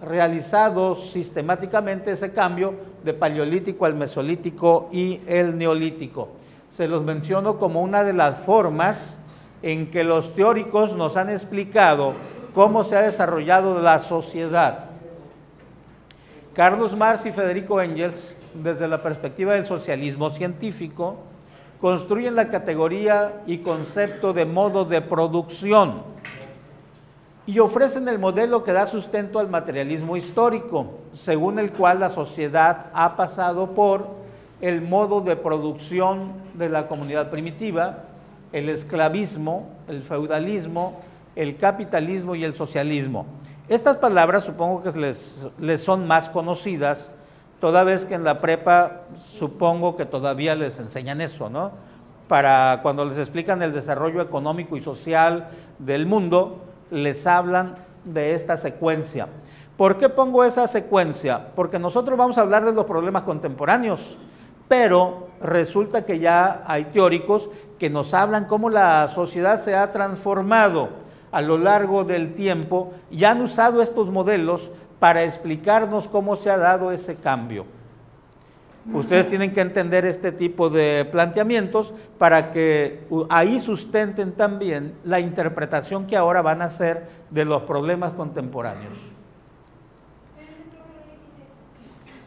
Speaker 1: realizado sistemáticamente ese cambio de paleolítico al mesolítico y el neolítico. Se los menciono como una de las formas en que los teóricos nos han explicado cómo se ha desarrollado la sociedad. Carlos Marx y Federico Engels, desde la perspectiva del socialismo científico, construyen la categoría y concepto de modo de producción y ofrecen el modelo que da sustento al materialismo histórico, según el cual la sociedad ha pasado por el modo de producción de la comunidad primitiva, el esclavismo, el feudalismo, el capitalismo y el socialismo. Estas palabras supongo que les son más conocidas, toda vez que en la prepa supongo que todavía les enseñan eso, ¿no? para cuando les explican el desarrollo económico y social del mundo, les hablan de esta secuencia. ¿Por qué pongo esa secuencia? Porque nosotros vamos a hablar de los problemas contemporáneos, pero resulta que ya hay teóricos que nos hablan cómo la sociedad se ha transformado a lo largo del tiempo y han usado estos modelos para explicarnos cómo se ha dado ese cambio. Ustedes tienen que entender este tipo de planteamientos para que ahí sustenten también la interpretación que ahora van a hacer de los problemas contemporáneos.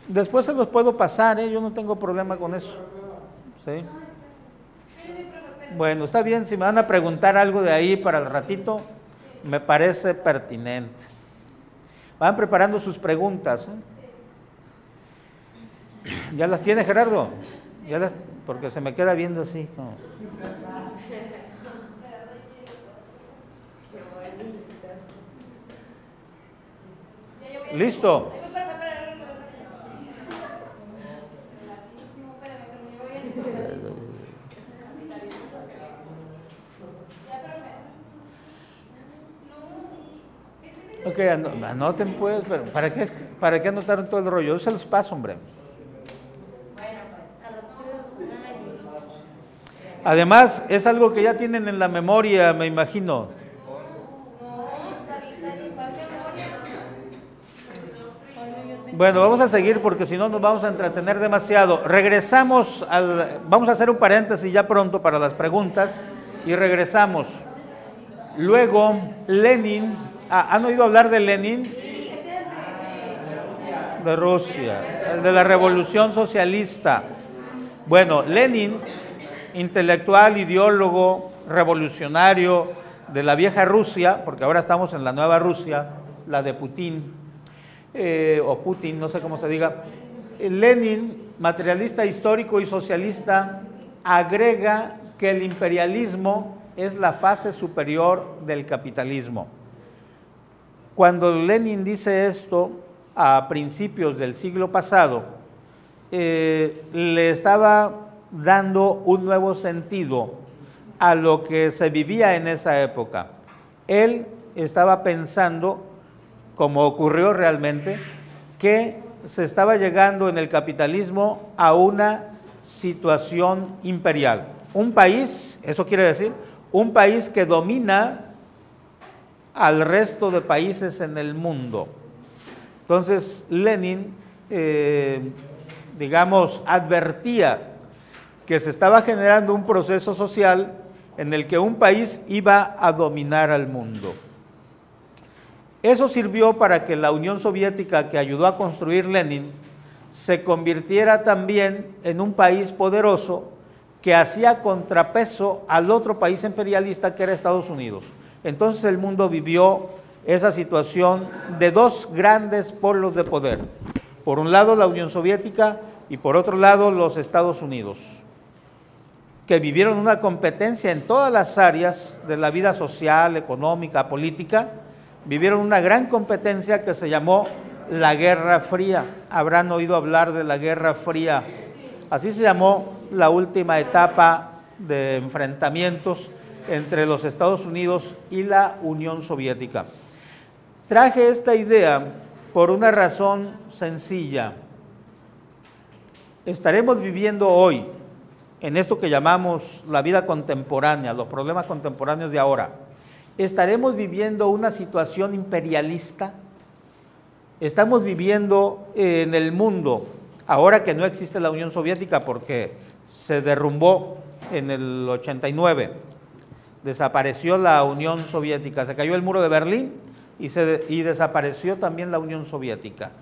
Speaker 1: Después se los puedo pasar, yo no tengo problema con eso. ¿Sí? Bueno, está bien, si me van a preguntar algo de ahí para el ratito, me parece pertinente. Van preparando sus preguntas, ¿eh? ¿Ya las tiene, Gerardo? Porque se me queda viendo así. Como... ¿Listo? Ok, anoten pues, pero ¿para qué anotaron todo el rollo? Yo se los paso, hombre. Además, es algo que ya tienen en la memoria, me imagino. Bueno, vamos a seguir porque si no nos vamos a entretener demasiado. Regresamos, vamos a hacer un paréntesis ya pronto para las preguntas y regresamos. Luego, Lenin, ¿han oído hablar de Lenin? De Rusia, el de la Revolución Socialista. Bueno, Lenin, intelectual, ideólogo, revolucionario de la vieja Rusia, porque ahora estamos en la nueva Rusia, la de Putin, o Putin, no sé cómo se diga. Lenin, materialista histórico y socialista, agrega que el imperialismo es la fase superior del capitalismo. Cuando Lenin dice esto a principios del siglo pasado, le estaba dando un nuevo sentido a lo que se vivía en esa época. Él estaba pensando, como ocurrió realmente, que se estaba llegando en el capitalismo a una situación imperial. Un país, eso quiere decir, un país que domina al resto de países en el mundo. Entonces, Lenin, digamos, advertía que se estaba generando un proceso social en el que un país iba a dominar al mundo. Eso sirvió para que la Unión Soviética, que ayudó a construir Lenin, se convirtiera también en un país poderoso que hacía contrapeso al otro país imperialista que era Estados Unidos. Entonces el mundo vivió esa situación de dos grandes polos de poder. Por un lado la Unión Soviética y por otro lado los Estados Unidos, que vivieron una competencia en todas las áreas de la vida social, económica, política. Vivieron una gran competencia que se llamó la Guerra Fría. Habrán oído hablar de la Guerra Fría. Así se llamó la última etapa de enfrentamientos entre los Estados Unidos y la Unión Soviética. Traje esta idea por una razón sencilla. Estaremos viviendo hoy, en esto que llamamos la vida contemporánea, los problemas contemporáneos de ahora, ¿estaremos viviendo una situación imperialista? Estamos viviendo en el mundo, ahora que no existe la Unión Soviética porque se derrumbó en el 89, desapareció la Unión Soviética, se cayó el muro de Berlín y desapareció también la Unión Soviética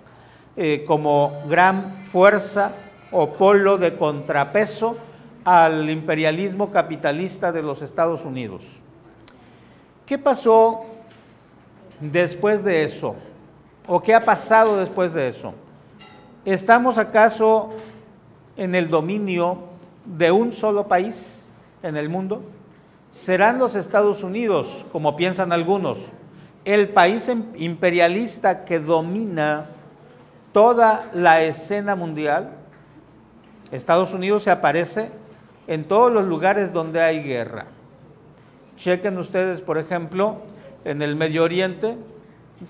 Speaker 1: como gran fuerza o polo de contrapeso al imperialismo capitalista de los Estados Unidos. ¿Qué pasó después de eso? ¿O qué ha pasado después de eso? ¿Estamos acaso en el dominio de un solo país en el mundo? ¿Serán los Estados Unidos, como piensan algunos, el país imperialista que domina toda la escena mundial? Estados Unidos se aparece en todos los lugares donde hay guerra. Chequen ustedes, por ejemplo, en el Medio Oriente,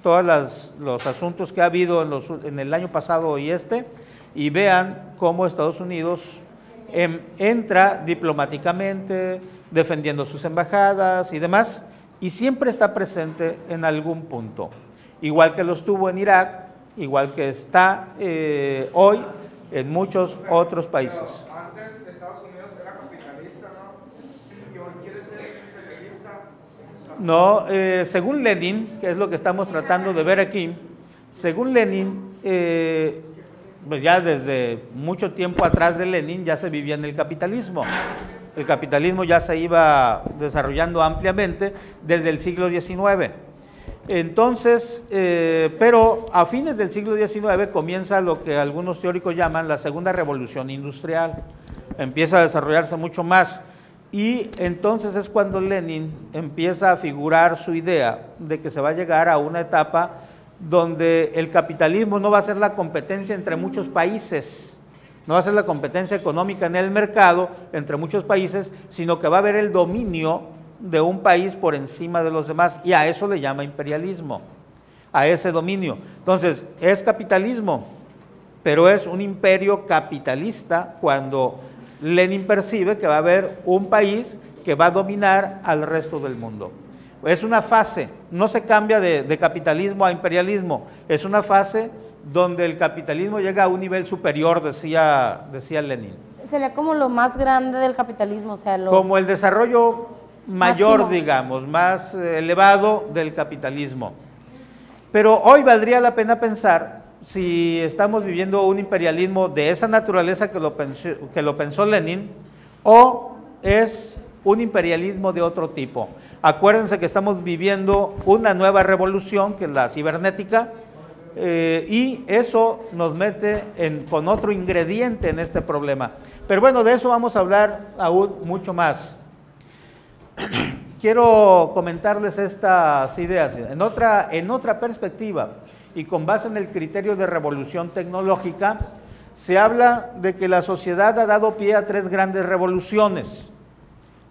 Speaker 1: todos los asuntos que ha habido en el año pasado y y vean cómo Estados Unidos entra diplomáticamente, defendiendo sus embajadas y demás, y siempre está presente en algún punto. Igual que lo estuvo en Irak, igual que está hoy en muchos otros países.
Speaker 3: Pero antes Estados Unidos era capitalista, ¿no? Y hoy quiere ser imperialista.
Speaker 1: No, según Lenin, que es lo que estamos tratando de ver aquí, según Lenin, pues ya desde mucho tiempo atrás de Lenin ya se vivía en el capitalismo. El capitalismo ya se iba desarrollando ampliamente desde el siglo XIX. Entonces, pero a fines del siglo XIX comienza lo que algunos teóricos llaman la segunda revolución industrial. Empieza a desarrollarse mucho más. Y entonces es cuando Lenin empieza a figurar su idea de que se va a llegar a una etapa donde el capitalismo no va a ser la competencia entre muchos países, no va a ser la competencia económica en el mercado entre muchos países, sino que va a haber el dominio de un país por encima de los demás, y a eso le llama imperialismo, a ese dominio. Entonces, es capitalismo, pero es un imperio capitalista cuando Lenin percibe que va a haber un país que va a dominar al resto del mundo. Es una fase, no se cambia de capitalismo a imperialismo, es una fase donde el capitalismo llega a un nivel superior, decía Lenin.
Speaker 4: Sería como lo más grande del capitalismo, o sea,
Speaker 1: como el desarrollo mayor,
Speaker 4: máximo,
Speaker 1: digamos, más elevado del capitalismo. Pero hoy valdría la pena pensar si estamos viviendo un imperialismo de esa naturaleza que lo pensó Lenin, o es un imperialismo de otro tipo. Acuérdense que estamos viviendo una nueva revolución, que es la cibernética, y eso nos mete con otro ingrediente en este problema. Pero bueno, de eso vamos a hablar aún mucho más. Quiero comentarles estas ideas en otra perspectiva, y con base en el criterio de revolución tecnológica. Se habla de que la sociedad ha dado pie a 3 grandes revoluciones.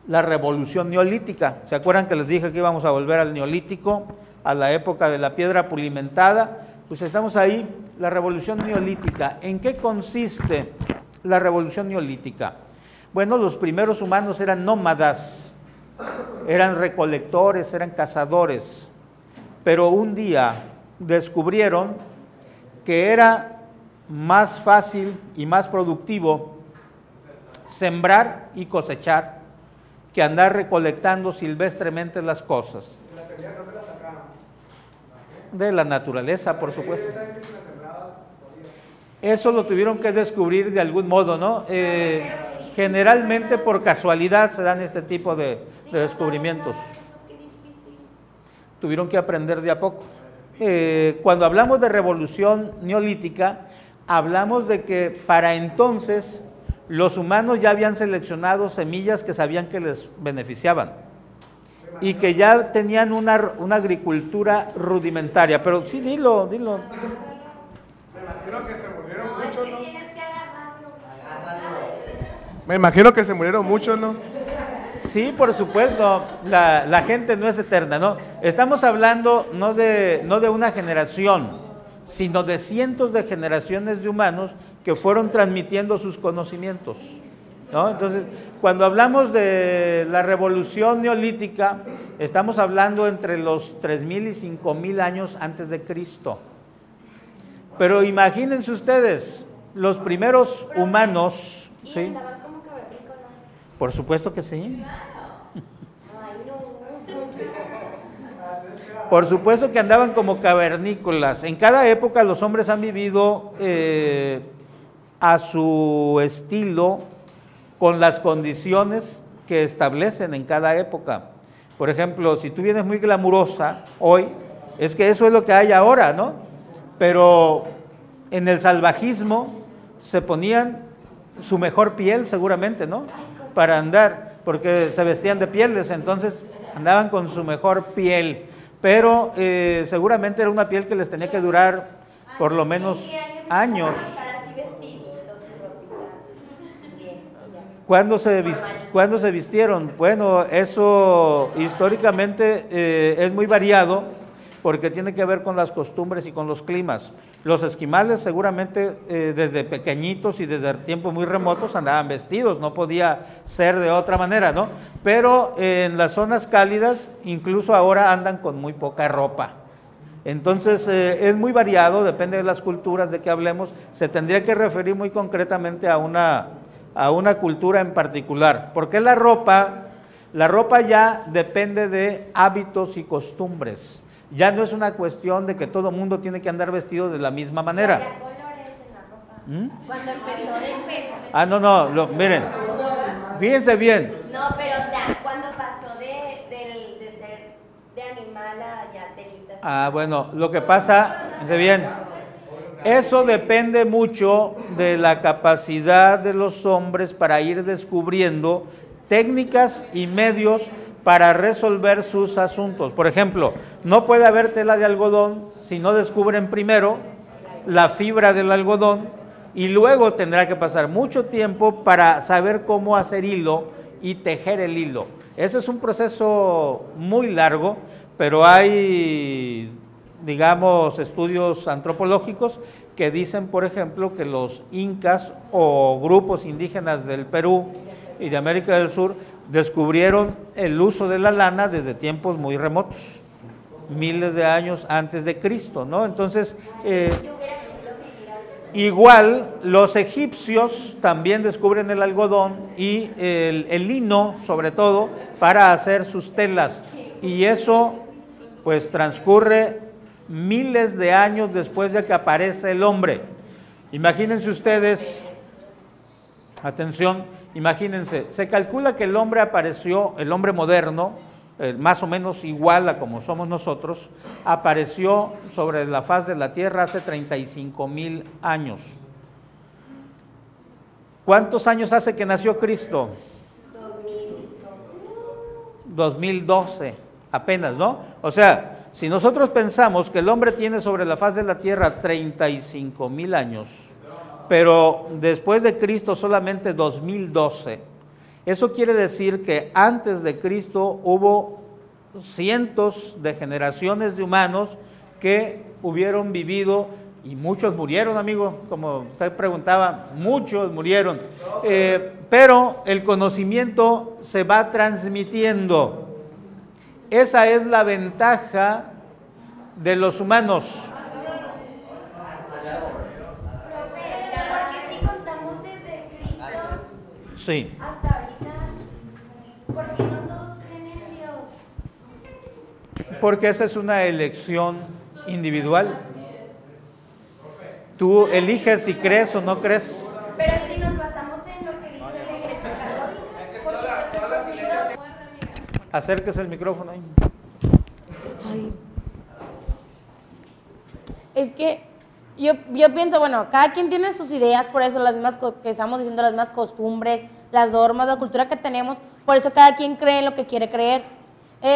Speaker 1: La revolución neolítica, ¿se acuerdan que les dije que íbamos a volver al neolítico, a la época de la piedra pulimentada? Pues estamos ahí, la revolución neolítica. ¿En qué consiste la revolución neolítica? Bueno, los primeros humanos eran nómadas, eran recolectores, eran cazadores, pero un día descubrieron que era más fácil y más productivo sembrar y cosechar que andar recolectando silvestremente las cosas.
Speaker 3: ¿Las semillas no se las sacaron?
Speaker 1: De la naturaleza, por supuesto. Eso lo tuvieron que descubrir de algún modo, ¿no? Generalmente por casualidad se dan este tipo de descubrimientos. Tuvieron que aprender de a poco. Cuando hablamos de revolución neolítica, hablamos de que para entonces los humanos ya habían seleccionado semillas que sabían que les beneficiaban y que ya tenían una agricultura rudimentaria. Pero sí, dilo.
Speaker 3: Me imagino que se murieron muchos, ¿no? Me imagino que se murieron muchos, ¿no?
Speaker 1: Sí, por supuesto, la gente no es eterna, ¿no? Estamos hablando no de una generación, sino de cientos de generaciones de humanos que fueron transmitiendo sus conocimientos, ¿no? Entonces, cuando hablamos de la revolución neolítica, estamos hablando entre los 3.000 y 5.000 años antes de Cristo. Pero imagínense ustedes, los primeros humanos, ¿sí? Por supuesto que sí. Por supuesto que andaban como cavernícolas. En cada época los hombres han vivido a su estilo, con las condiciones que establecen en cada época. Por ejemplo, si tú vienes muy glamurosa hoy, es que eso es lo que hay ahora, ¿no? Pero en el salvajismo se ponían su mejor piel seguramente, ¿no? Para andar, porque se vestían de pieles, entonces andaban con su mejor piel, pero seguramente era una piel que les tenía que durar por lo menos años. ¿Cuándo se vistieron? Bueno, eso históricamente es muy variado porque tiene que ver con las costumbres y con los climas. Los esquimales seguramente desde pequeñitos y desde tiempos muy remotos andaban vestidos, no podía ser de otra manera, ¿no? Pero en las zonas cálidas incluso ahora andan con muy poca ropa. Entonces es muy variado, depende de las culturas de que hablemos, se tendría que referir muy concretamente a una cultura en particular. Porque la ropa ya depende de hábitos y costumbres. Ya no es una cuestión de que todo mundo tiene que andar vestido de la misma manera.
Speaker 5: Había colores en la ropa. Cuando empezó
Speaker 1: Miren, fíjense bien.
Speaker 5: No, pero o sea, cuando pasó de ser de animal a ya telitas.
Speaker 1: Bueno, lo que pasa, fíjense bien, eso depende mucho de la capacidad de los hombres para ir descubriendo técnicas y medios para resolver sus asuntos. Por ejemplo, no puede haber tela de algodón si no descubren primero la fibra del algodón y luego tendrá que pasar mucho tiempo para saber cómo hacer hilo y tejer el hilo. Ese es un proceso muy largo, pero hay, digamos, estudios antropológicos que dicen, por ejemplo, que los incas o grupos indígenas del Perú y de América del Sur descubrieron el uso de la lana desde tiempos muy remotos, miles de años antes de Cristo, ¿no? Entonces, igual los egipcios también descubren el algodón y el lino, sobre todo, para hacer sus telas. Y eso, pues, transcurre miles de años después de que aparece el hombre. Imagínense ustedes, atención, imagínense, se calcula que el hombre apareció, el hombre moderno, más o menos igual a como somos nosotros, apareció sobre la faz de la tierra hace 35,000 años. ¿Cuántos años hace que nació Cristo? 2012, apenas, ¿no? O sea, si nosotros pensamos que el hombre tiene sobre la faz de la tierra 35,000 años, pero después de Cristo solamente 2012, eso quiere decir que antes de Cristo hubo cientos de generaciones de humanos que hubieron vivido, y muchos murieron, amigo, como usted preguntaba, muchos murieron, pero el conocimiento se va transmitiendo. Esa es la ventaja de los humanos.
Speaker 5: Porque si contamos desde Cristo
Speaker 1: Sí.
Speaker 5: hasta ahorita, ¿por qué no todos creen en Dios?
Speaker 1: Porque esa es una elección individual. Tú eliges si crees o no crees.
Speaker 5: Pero si nos basamos en lo que dice la Iglesia Católica, porque
Speaker 1: Acérquese el micrófono ahí.
Speaker 4: Es que yo pienso, bueno, cada quien tiene sus ideas, por eso las mismas que estamos diciendo, las mismas costumbres, las normas, la cultura que tenemos, por eso cada quien cree en lo que quiere creer.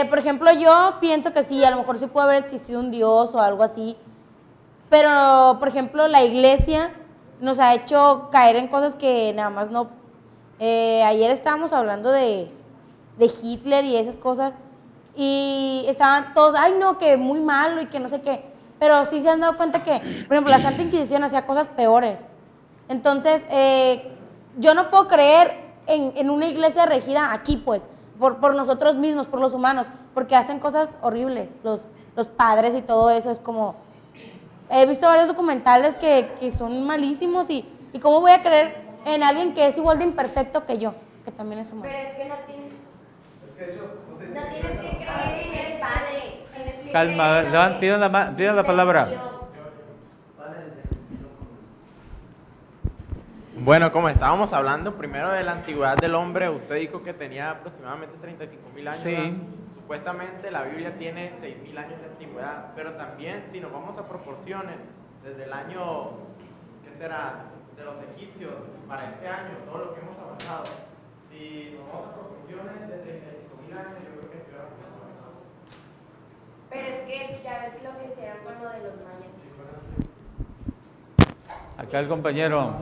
Speaker 4: Por ejemplo, yo pienso que sí, a lo mejor sí puede haber existido un Dios o algo así, pero, por ejemplo, la iglesia nos ha hecho caer en cosas que nada más no... ayer estábamos hablando de Hitler y esas cosas, y estaban todos, ay no, que muy malo y que no sé qué, pero sí se han dado cuenta que, por ejemplo, la Santa Inquisición hacía cosas peores. Entonces, yo no puedo creer en una iglesia regida aquí, pues, por nosotros mismos, por los humanos, porque hacen cosas horribles, los padres y todo eso. Es como, he visto varios documentales que son malísimos y ¿cómo voy a creer en alguien que es igual de imperfecto que yo, que también es humano?
Speaker 5: Pero es que no tienes que creer en el Padre. Tienes que
Speaker 1: Calma,
Speaker 5: creer en lo que
Speaker 1: pidan la palabra.
Speaker 5: dice Dios.
Speaker 6: Bueno, como estábamos hablando primero de la antigüedad del hombre, usted dijo que tenía aproximadamente 35,000 años.
Speaker 1: Sí.
Speaker 6: ¿verdad? Supuestamente la Biblia tiene 6,000 años de antigüedad, pero también si nos vamos a proporciones, desde el año, ¿qué será?, de los egipcios para este año, todo lo que hemos avanzado, si nos vamos a proporciones de 35,000 años, yo creo que se hubiera avanzado.
Speaker 5: Pero es que ya ves lo que hicieron con lo de los mayas.
Speaker 1: Acá el compañero.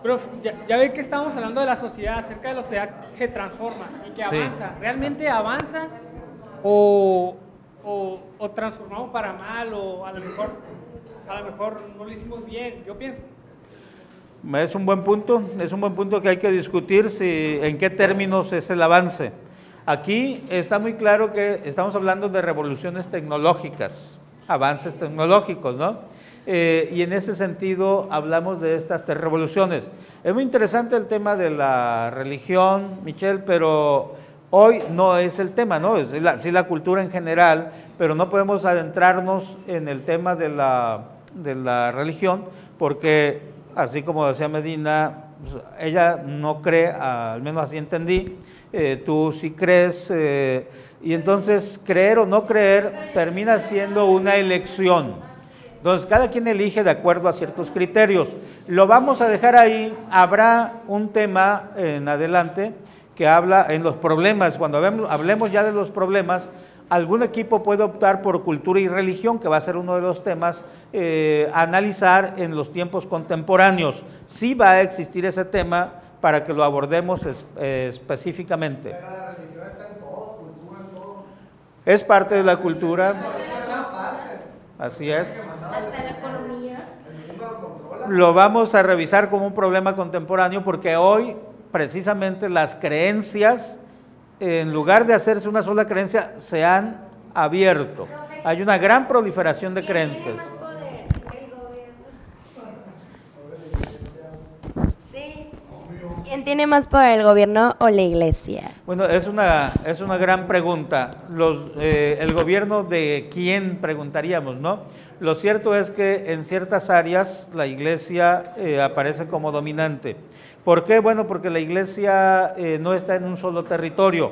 Speaker 7: Prof, ya ve que estamos hablando de la sociedad, acerca de la sociedad se transforma y que avanza. ¿Realmente avanza o transformamos para mal o a lo mejor no lo hicimos bien? Yo pienso.
Speaker 1: Es un buen punto que hay que discutir en qué términos es el avance. Aquí está muy claro que estamos hablando de revoluciones tecnológicas, avances tecnológicos, ¿no? Y en ese sentido hablamos de estas tres revoluciones. Es muy interesante el tema de la religión, Michelle, pero hoy no es el tema, ¿no? Sí la cultura en general, pero no podemos adentrarnos en el tema de la religión, porque así como decía Medina, ella no cree, al menos así entendí, tú sí crees, y entonces creer o no creer termina siendo una elección. Entonces, cada quien elige de acuerdo a ciertos criterios. Lo vamos a dejar ahí. Habrá un tema en adelante que habla en los problemas. Cuando hablemos ya de los problemas, algún equipo puede optar por cultura y religión, que va a ser uno de los temas a analizar en los tiempos contemporáneos. Sí va a existir ese tema para que lo abordemos específicamente.
Speaker 3: Pero la religión está en todo, cultura en todo.
Speaker 1: Es parte de la cultura. Así es.
Speaker 4: Hasta la economía.
Speaker 1: Lo vamos a revisar como un problema contemporáneo porque hoy precisamente las creencias, en lugar de hacerse una sola creencia, se han abierto. Hay una gran proliferación de creencias.
Speaker 5: ¿Quién tiene más poder, el gobierno o la iglesia?
Speaker 1: Bueno, es una gran pregunta. El gobierno de quién preguntaríamos, ¿no? Lo cierto es que en ciertas áreas la iglesia aparece como dominante. ¿Por qué? Bueno, porque la iglesia no está en un solo territorio.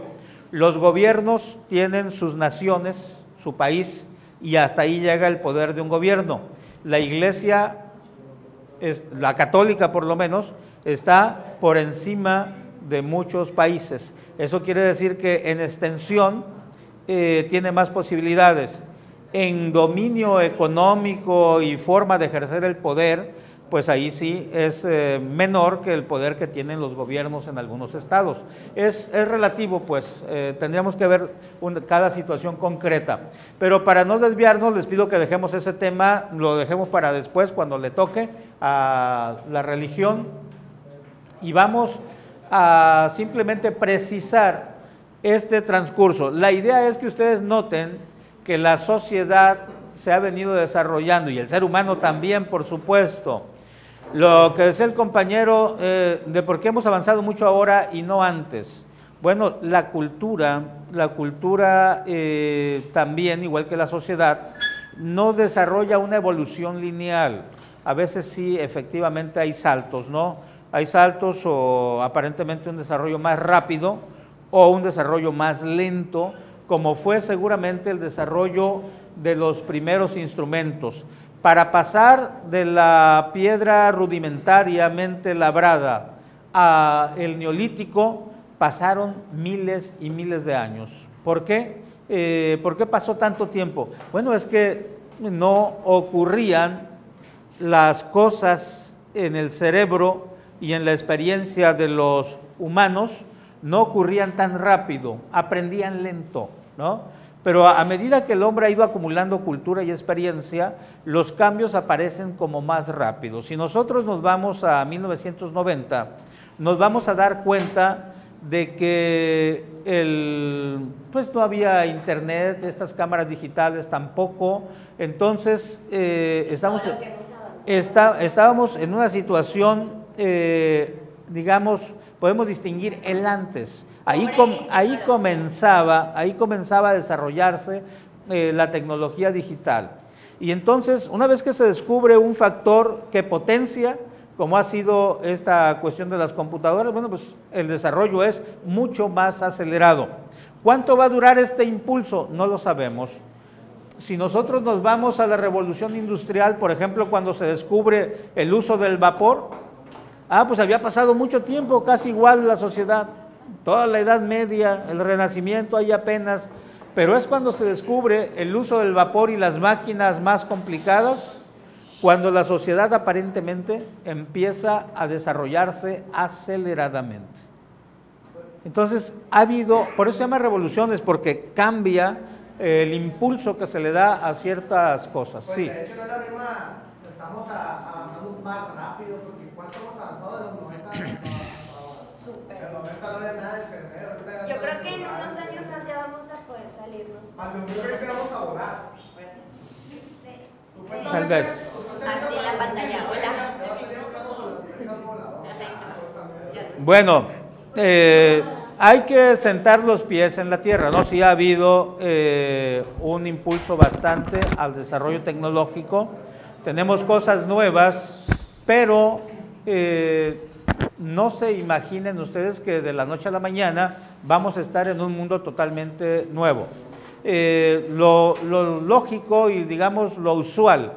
Speaker 1: Los gobiernos tienen sus naciones, su país, y hasta ahí llega el poder de un gobierno. La iglesia, la católica por lo menos, está por encima de muchos países. Eso quiere decir que en extensión tiene más posibilidades. En dominio económico y forma de ejercer el poder, pues ahí sí es menor que el poder que tienen los gobiernos en algunos estados. Es relativo, pues tendríamos que ver cada situación concreta. Pero para no desviarnos, les pido que dejemos ese tema, lo dejemos para después, cuando le toque a la religión. Y vamos a simplemente precisar este transcurso. La idea es que ustedes noten que la sociedad se ha venido desarrollando y el ser humano también, por supuesto. Lo que decía el compañero de por qué hemos avanzado mucho ahora y no antes. Bueno, la cultura también, igual que la sociedad, no desarrolla una evolución lineal. A veces sí, efectivamente hay saltos, ¿no? Hay saltos o aparentemente un desarrollo más rápido o un desarrollo más lento, como fue seguramente el desarrollo de los primeros instrumentos. Para pasar de la piedra rudimentariamente labrada al neolítico, pasaron miles y miles de años. ¿Por qué? ¿Por qué pasó tanto tiempo? Bueno, es que no ocurrían las cosas en el cerebro y en la experiencia de los humanos, no ocurrían tan rápido, aprendían lento, ¿no? Pero a medida que el hombre ha ido acumulando cultura y experiencia, los cambios aparecen como más rápidos. Si nosotros nos vamos a 1990, nos vamos a dar cuenta de que pues no había internet, estas cámaras digitales tampoco, entonces estábamos en una situación, digamos, podemos distinguir el antes. Ahí comenzaba a desarrollarse la tecnología digital. Y entonces, una vez que se descubre un factor que potencia, como ha sido esta cuestión de las computadoras, bueno, pues el desarrollo es mucho más acelerado. ¿Cuánto va a durar este impulso? No lo sabemos. Si nosotros nos vamos a la revolución industrial, por ejemplo, cuando se descubre el uso del vapor, pues había pasado mucho tiempo, casi igual la sociedad, toda la Edad Media, el Renacimiento, ahí apenas, pero es cuando se descubre el uso del vapor y las máquinas más complicadas, cuando la sociedad aparentemente empieza a desarrollarse aceleradamente. Entonces, ha habido, por eso se llama revoluciones, porque cambia el impulso que se le da a ciertas cosas.
Speaker 8: Pues
Speaker 1: Sí.
Speaker 8: de hecho, no es la misma, estamos avanzando más rápido, porque ¿cuánto hemos avanzado de los 90 hasta ahora?
Speaker 5: Súper.
Speaker 8: De los 90 no había nada de internet. ahorita ya
Speaker 5: Yo
Speaker 8: estamos
Speaker 5: creo que en
Speaker 8: celulares.
Speaker 5: unos años más ya vamos a poder salirnos.
Speaker 8: Al 2020 vamos a volar.
Speaker 1: Tal vez.
Speaker 5: Así en la pantalla, hola.
Speaker 1: Bueno, hay que sentar los pies en la tierra, ¿no? Sí ha habido un impulso bastante al desarrollo tecnológico. Tenemos cosas nuevas, pero no se imaginen ustedes que de la noche a la mañana vamos a estar en un mundo totalmente nuevo. Lo lógico y digamos lo usual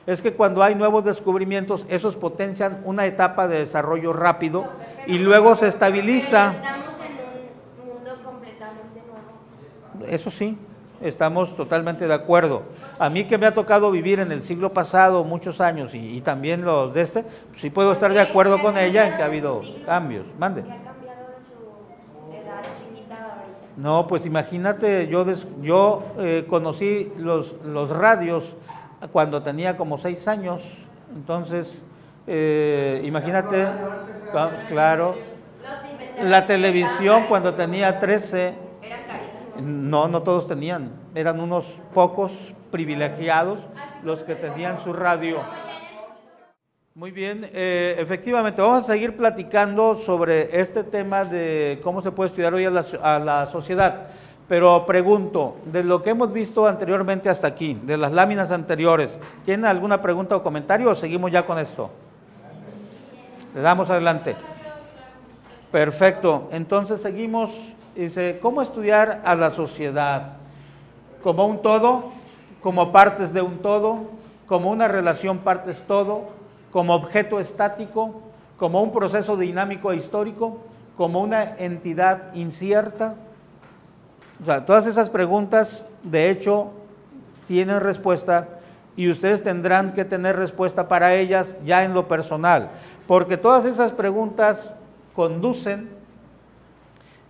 Speaker 1: es que cuando hay nuevos descubrimientos, esos potencian una etapa de desarrollo rápido y luego se estabiliza.
Speaker 5: Pero estamos en un mundo completamente nuevo.
Speaker 1: Eso sí, estamos totalmente de acuerdo. A mí que me ha tocado vivir en el siglo pasado muchos años y también los de este, sí puedo estar de acuerdo con ella en que ha habido cambios. Mande.
Speaker 5: ¿Qué ha cambiado de su edad chiquita ahorita?
Speaker 1: No, pues imagínate, yo conocí los radios cuando tenía como 6 años, entonces, imagínate, claro,
Speaker 5: Los inventores
Speaker 1: la televisión cuando tenía 13,
Speaker 5: eran carísimos.
Speaker 1: no todos tenían, eran unos pocos privilegiados los que tenían su radio. Muy bien, efectivamente, vamos a seguir platicando sobre este tema de cómo se puede estudiar hoy a la sociedad. Pero pregunto, de lo que hemos visto anteriormente hasta aquí, de las láminas anteriores, ¿tienen alguna pregunta o comentario o seguimos ya con esto? Le damos adelante. Perfecto, entonces seguimos. Dice, ¿cómo estudiar a la sociedad? ¿Como un todo? ¿Como partes de un todo? ¿Como una relación partes-todo? ¿Como objeto estático? ¿Como un proceso dinámico e histórico? ¿Como una entidad incierta? O sea, todas esas preguntas, de hecho, tienen respuesta y ustedes tendrán que tener respuesta para ellas ya en lo personal, porque todas esas preguntas conducen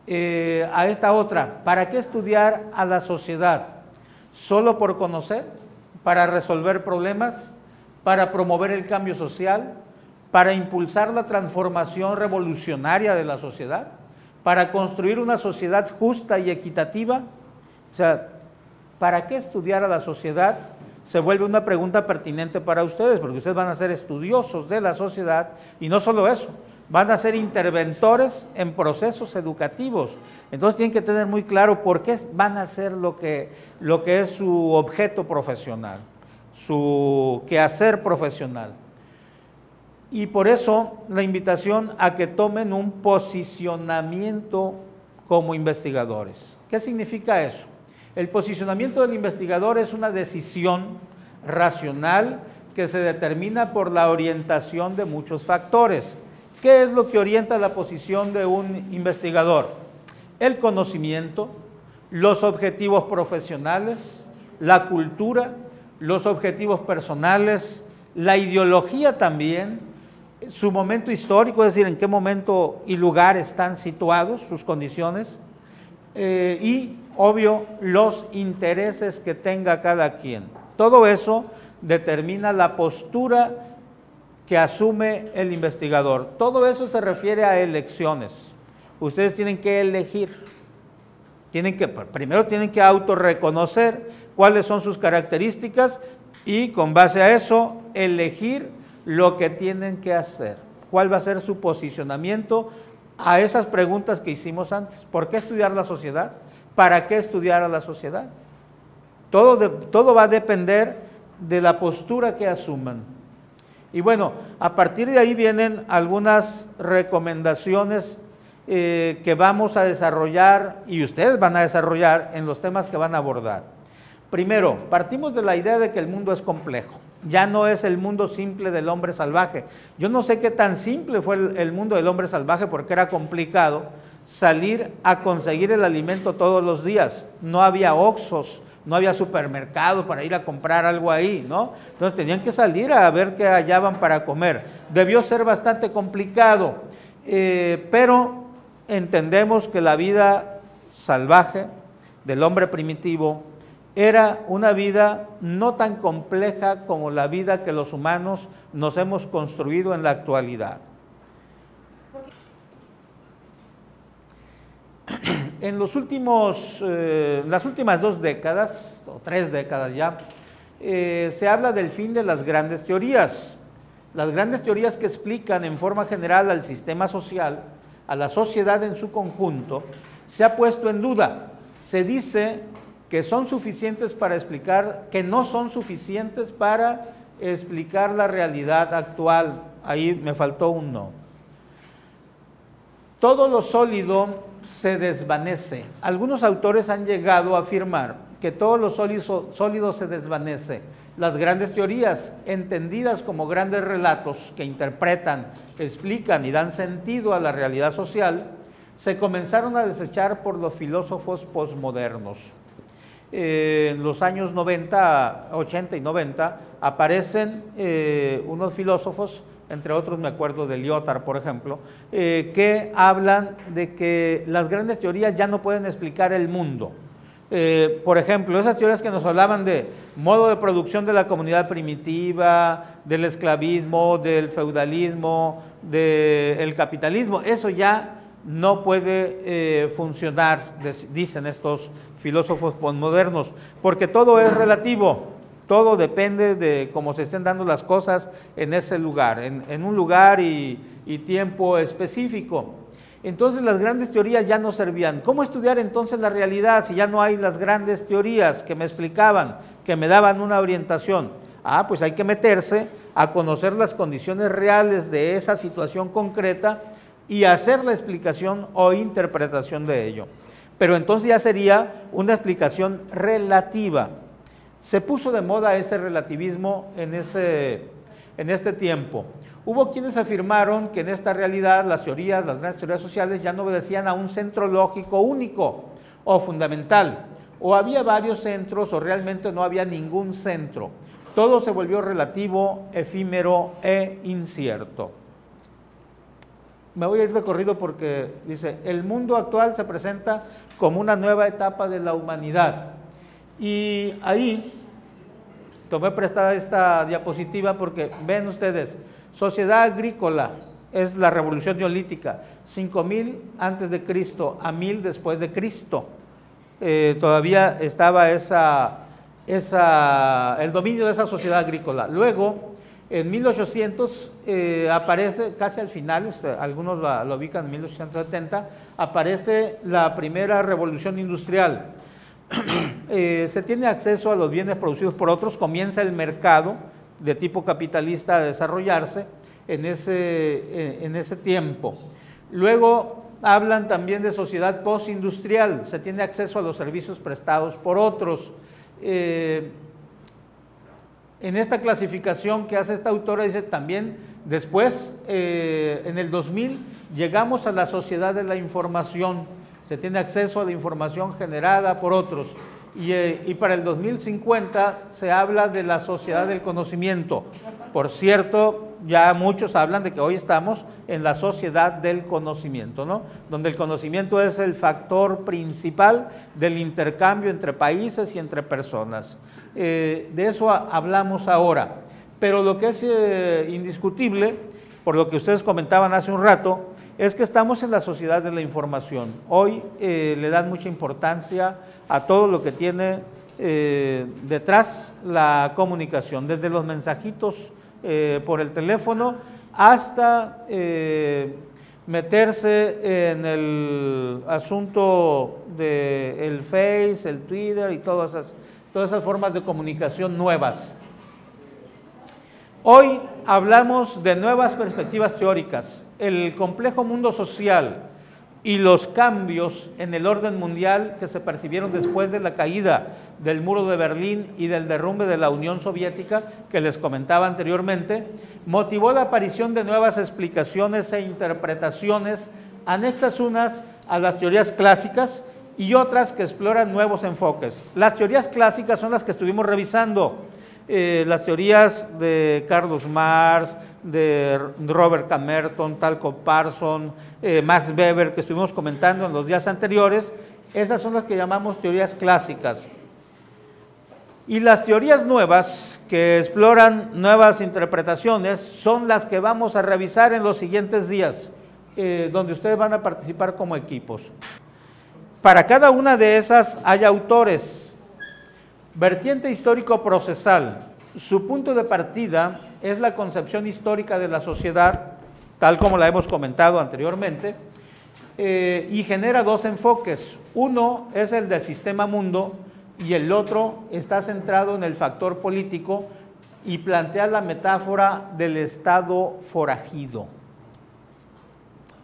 Speaker 1: a esta otra. ¿Para qué estudiar a la sociedad? ¿Solo por conocer? ¿Para resolver problemas? ¿Para promover el cambio social? ¿Para impulsar la transformación revolucionaria de la sociedad? ¿Para construir una sociedad justa y equitativa? O sea, ¿para qué estudiar a la sociedad? Se vuelve una pregunta pertinente para ustedes, porque ustedes van a ser estudiosos de la sociedad y no solo eso, van a ser interventores en procesos educativos. Entonces tienen que tener muy claro por qué van a hacer lo que es su objeto profesional, su quehacer profesional. Y por eso la invitación a que tomen un posicionamiento como investigadores. ¿Qué significa eso? El posicionamiento del investigador es una decisión racional que se determina por la orientación de muchos factores. ¿Qué es lo que orienta la posición de un investigador? El conocimiento, los objetivos profesionales, la cultura, los objetivos personales, la ideología también, su momento histórico, es decir, en qué momento y lugar están situados, sus condiciones, y, obvio, los intereses que tenga cada quien. Todo eso determina la postura que asume el investigador. Todo eso se refiere a elecciones. Ustedes tienen que elegir, primero tienen que autorreconocer cuáles son sus características y con base a eso elegir lo que tienen que hacer. ¿Cuál va a ser su posicionamiento a esas preguntas que hicimos antes? ¿Por qué estudiar la sociedad? ¿Para qué estudiar a la sociedad? Todo va a depender de la postura que asuman. Y bueno, a partir de ahí vienen algunas recomendaciones que vamos a desarrollar y ustedes van a desarrollar en los temas que van a abordar. Primero, partimos de la idea de que el mundo es complejo. Ya no es el mundo simple del hombre salvaje. Yo no sé qué tan simple fue el mundo del hombre salvaje porque era complicado salir a conseguir el alimento todos los días. No había Oxxos no había supermercado para ir a comprar algo ahí, ¿no? Entonces tenían que salir a ver qué hallaban para comer. Debió ser bastante complicado, pero entendemos que la vida salvaje del hombre primitivo era una vida no tan compleja como la vida que los humanos nos hemos construido en la actualidad. En las últimas 2 décadas, o 3 décadas ya, se habla del fin de las grandes teorías. Las grandes teorías que explican en forma general al sistema social, a la sociedad en su conjunto, se ha puesto en duda. Se dice que son suficientes para explicar, que no son suficientes para explicar la realidad actual. Ahí me faltó un no. Todo lo sólido se desvanece. Algunos autores han llegado a afirmar que todo lo sólido se desvanece. Las grandes teorías, entendidas como grandes relatos que interpretan, que explican y dan sentido a la realidad social, se comenzaron a desechar por los filósofos posmodernos. En los años 80 y 90 aparecen unos filósofos, entre otros me acuerdo de Lyotard, por ejemplo, que hablan de que las grandes teorías ya no pueden explicar el mundo. Por ejemplo, esas teorías que nos hablaban de modo de producción de la comunidad primitiva, del esclavismo, del feudalismo, del capitalismo, eso ya no puede funcionar, dicen estos filósofos postmodernos, porque todo es relativo. Todo depende de cómo se estén dando las cosas en ese lugar, en un lugar y tiempo específico. Entonces las grandes teorías ya no servían. ¿Cómo estudiar entonces la realidad si ya no hay las grandes teorías que me explicaban, que me daban una orientación? Pues hay que meterse a conocer las condiciones reales de esa situación concreta y hacer la explicación o interpretación de ello. Pero entonces ya sería una explicación relativa. Se puso de moda ese relativismo en este tiempo. Hubo quienes afirmaron que en esta realidad las grandes teorías sociales ya no obedecían a un centro lógico único o fundamental, o había varios centros o realmente no había ningún centro. Todo se volvió relativo, efímero e incierto. Me voy a ir de corrido porque dice, el mundo actual se presenta como una nueva etapa de la humanidad. Y ahí tomé prestada esta diapositiva porque ven ustedes, sociedad agrícola es la revolución neolítica, 5000 antes de Cristo a 1000 después de Cristo. Todavía estaba el dominio de esa sociedad agrícola. Luego, en 1800 aparece, casi al final, algunos lo ubican en 1870, aparece la primera revolución industrial. Se tiene acceso a los bienes producidos por otros, comienza el mercado de tipo capitalista a desarrollarse en ese tiempo. Luego hablan también de sociedad postindustrial, se tiene acceso a los servicios prestados por otros. En esta clasificación que hace esta autora dice también, después en el 2000 llegamos a la sociedad de la información, se tiene acceso a la información generada por otros. Y para el 2050 se habla de la sociedad del conocimiento. Por cierto, ya muchos hablan de que hoy estamos en la sociedad del conocimiento, ¿no? Donde el conocimiento es el factor principal del intercambio entre países y entre personas. De eso hablamos ahora. Pero lo que es indiscutible, por lo que ustedes comentaban hace un rato, es que estamos en la sociedad de la información. Hoy le dan mucha importancia a todo lo que tiene detrás la comunicación, desde los mensajitos por el teléfono hasta meterse en el asunto del Face, el Twitter y todas esas formas de comunicación nuevas. Hoy hablamos de nuevas perspectivas teóricas, el complejo mundo social y los cambios en el orden mundial que se percibieron después de la caída del muro de Berlín y del derrumbe de la Unión Soviética, que les comentaba anteriormente, motivó la aparición de nuevas explicaciones e interpretaciones anexas unas a las teorías clásicas y otras que exploran nuevos enfoques. Las teorías clásicas son las que estuvimos revisando, las teorías de Carlos Marx, de Robert Camerton, Talcott Parsons, Max Weber, que estuvimos comentando en los días anteriores. Esas son las que llamamos teorías clásicas. Y las teorías nuevas, que exploran nuevas interpretaciones, son las que vamos a revisar en los siguientes días, donde ustedes van a participar como equipos. Para cada una de esas hay autores. Vertiente histórico-procesal. Su punto de partida es la concepción histórica de la sociedad, tal como la hemos comentado anteriormente, y genera dos enfoques. Uno es el del sistema mundo y el otro está centrado en el factor político y plantea la metáfora del estado forajido.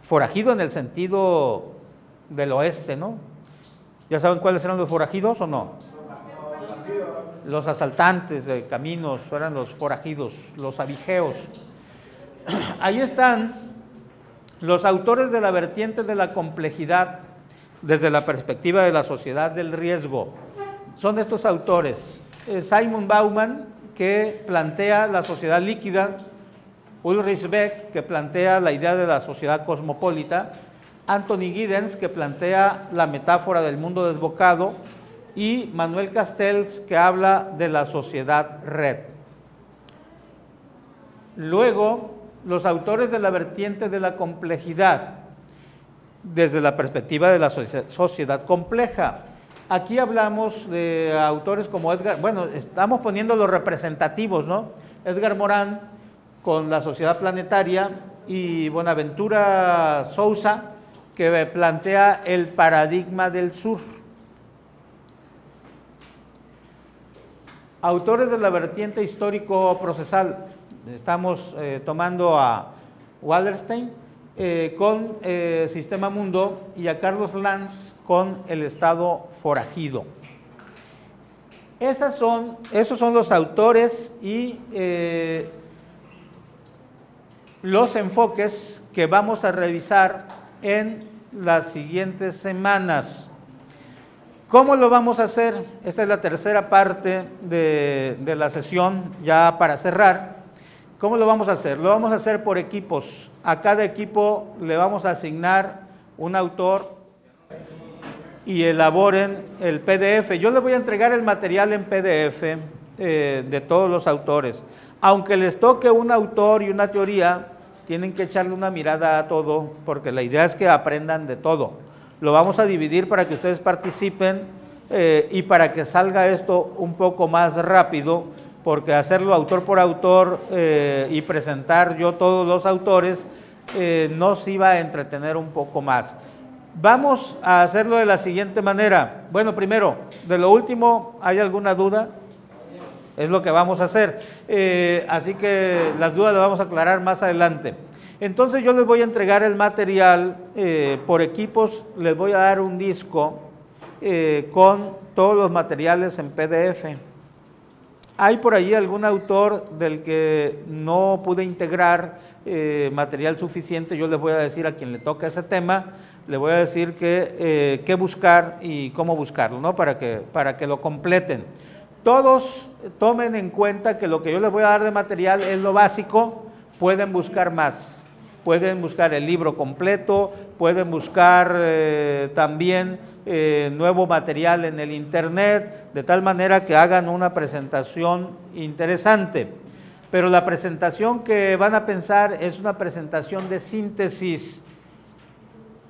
Speaker 1: Forajido en el sentido del oeste, ¿no? ¿Ya saben cuáles eran los forajidos o no? Los asaltantes de caminos eran los forajidos, los abigeos. Ahí están los autores de la vertiente de la complejidad desde la perspectiva de la sociedad del riesgo. Son estos autores: Simon Bauman, que plantea la sociedad líquida; Ulrich Beck, que plantea la idea de la sociedad cosmopolita; Anthony Giddens, que plantea la metáfora del mundo desbocado; y Manuel Castells, que habla de la sociedad red. Luego, los autores de la vertiente de la complejidad, desde la perspectiva de la sociedad compleja. Aquí hablamos de autores como Edgar, bueno, estamos poniendo los representativos, ¿no? Edgar Morin con la sociedad planetaria, y Bonaventura Sousa, que plantea el paradigma del sur. Autores de la vertiente histórico-procesal, estamos tomando a Wallerstein con Sistema Mundo y a Carlos Lanz con el estado forajido. Esos son los autores y los enfoques que vamos a revisar en las siguientes semanas. ¿Cómo lo vamos a hacer? Esta es la tercera parte de la sesión, ya para cerrar. ¿Cómo lo vamos a hacer? Lo vamos a hacer por equipos. A cada equipo le vamos a asignar un autor y elaboren el PDF. Yo les voy a entregar el material en PDF de todos los autores. Aunque les toque un autor y una teoría, tienen que echarle una mirada a todo, porque la idea es que aprendan de todo. Lo vamos a dividir para que ustedes participen y para que salga esto un poco más rápido, porque hacerlo autor por autor y presentar yo todos los autores nos iba a entretener un poco más. Vamos a hacerlo de la siguiente manera. Bueno, primero, de lo último, ¿hay alguna duda? Es lo que vamos a hacer. Así que las dudas las vamos a aclarar más adelante. Entonces yo les voy a entregar el material por equipos, les voy a dar un disco con todos los materiales en PDF. ¿Hay por allí algún autor del que no pude integrar material suficiente? Yo les voy a decir a quien le toca ese tema, le voy a decir qué buscar y cómo buscarlo, ¿no? Para que lo completen. Todos tomen en cuenta que lo que yo les voy a dar de material es lo básico, pueden buscar más. Pueden buscar el libro completo, pueden buscar también nuevo material en el internet, de tal manera que hagan una presentación interesante. Pero la presentación que van a pensar es una presentación de síntesis.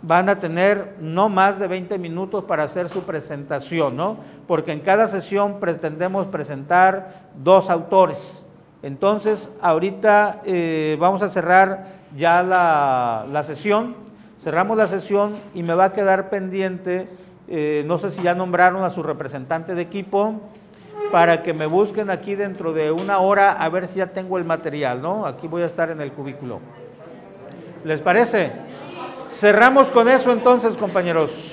Speaker 1: Van a tener no más de 20 minutos para hacer su presentación, ¿no? Porque en cada sesión pretendemos presentar 2 autores. Entonces, ahorita vamos a cerrar ya la sesión, cerramos la sesión y me va a quedar pendiente, no sé si ya nombraron a su representante de equipo, para que me busquen aquí dentro de 1 hora a ver si ya tengo el material, ¿no? Aquí voy a estar en el cubículo. ¿Les parece? Cerramos con eso entonces, compañeros.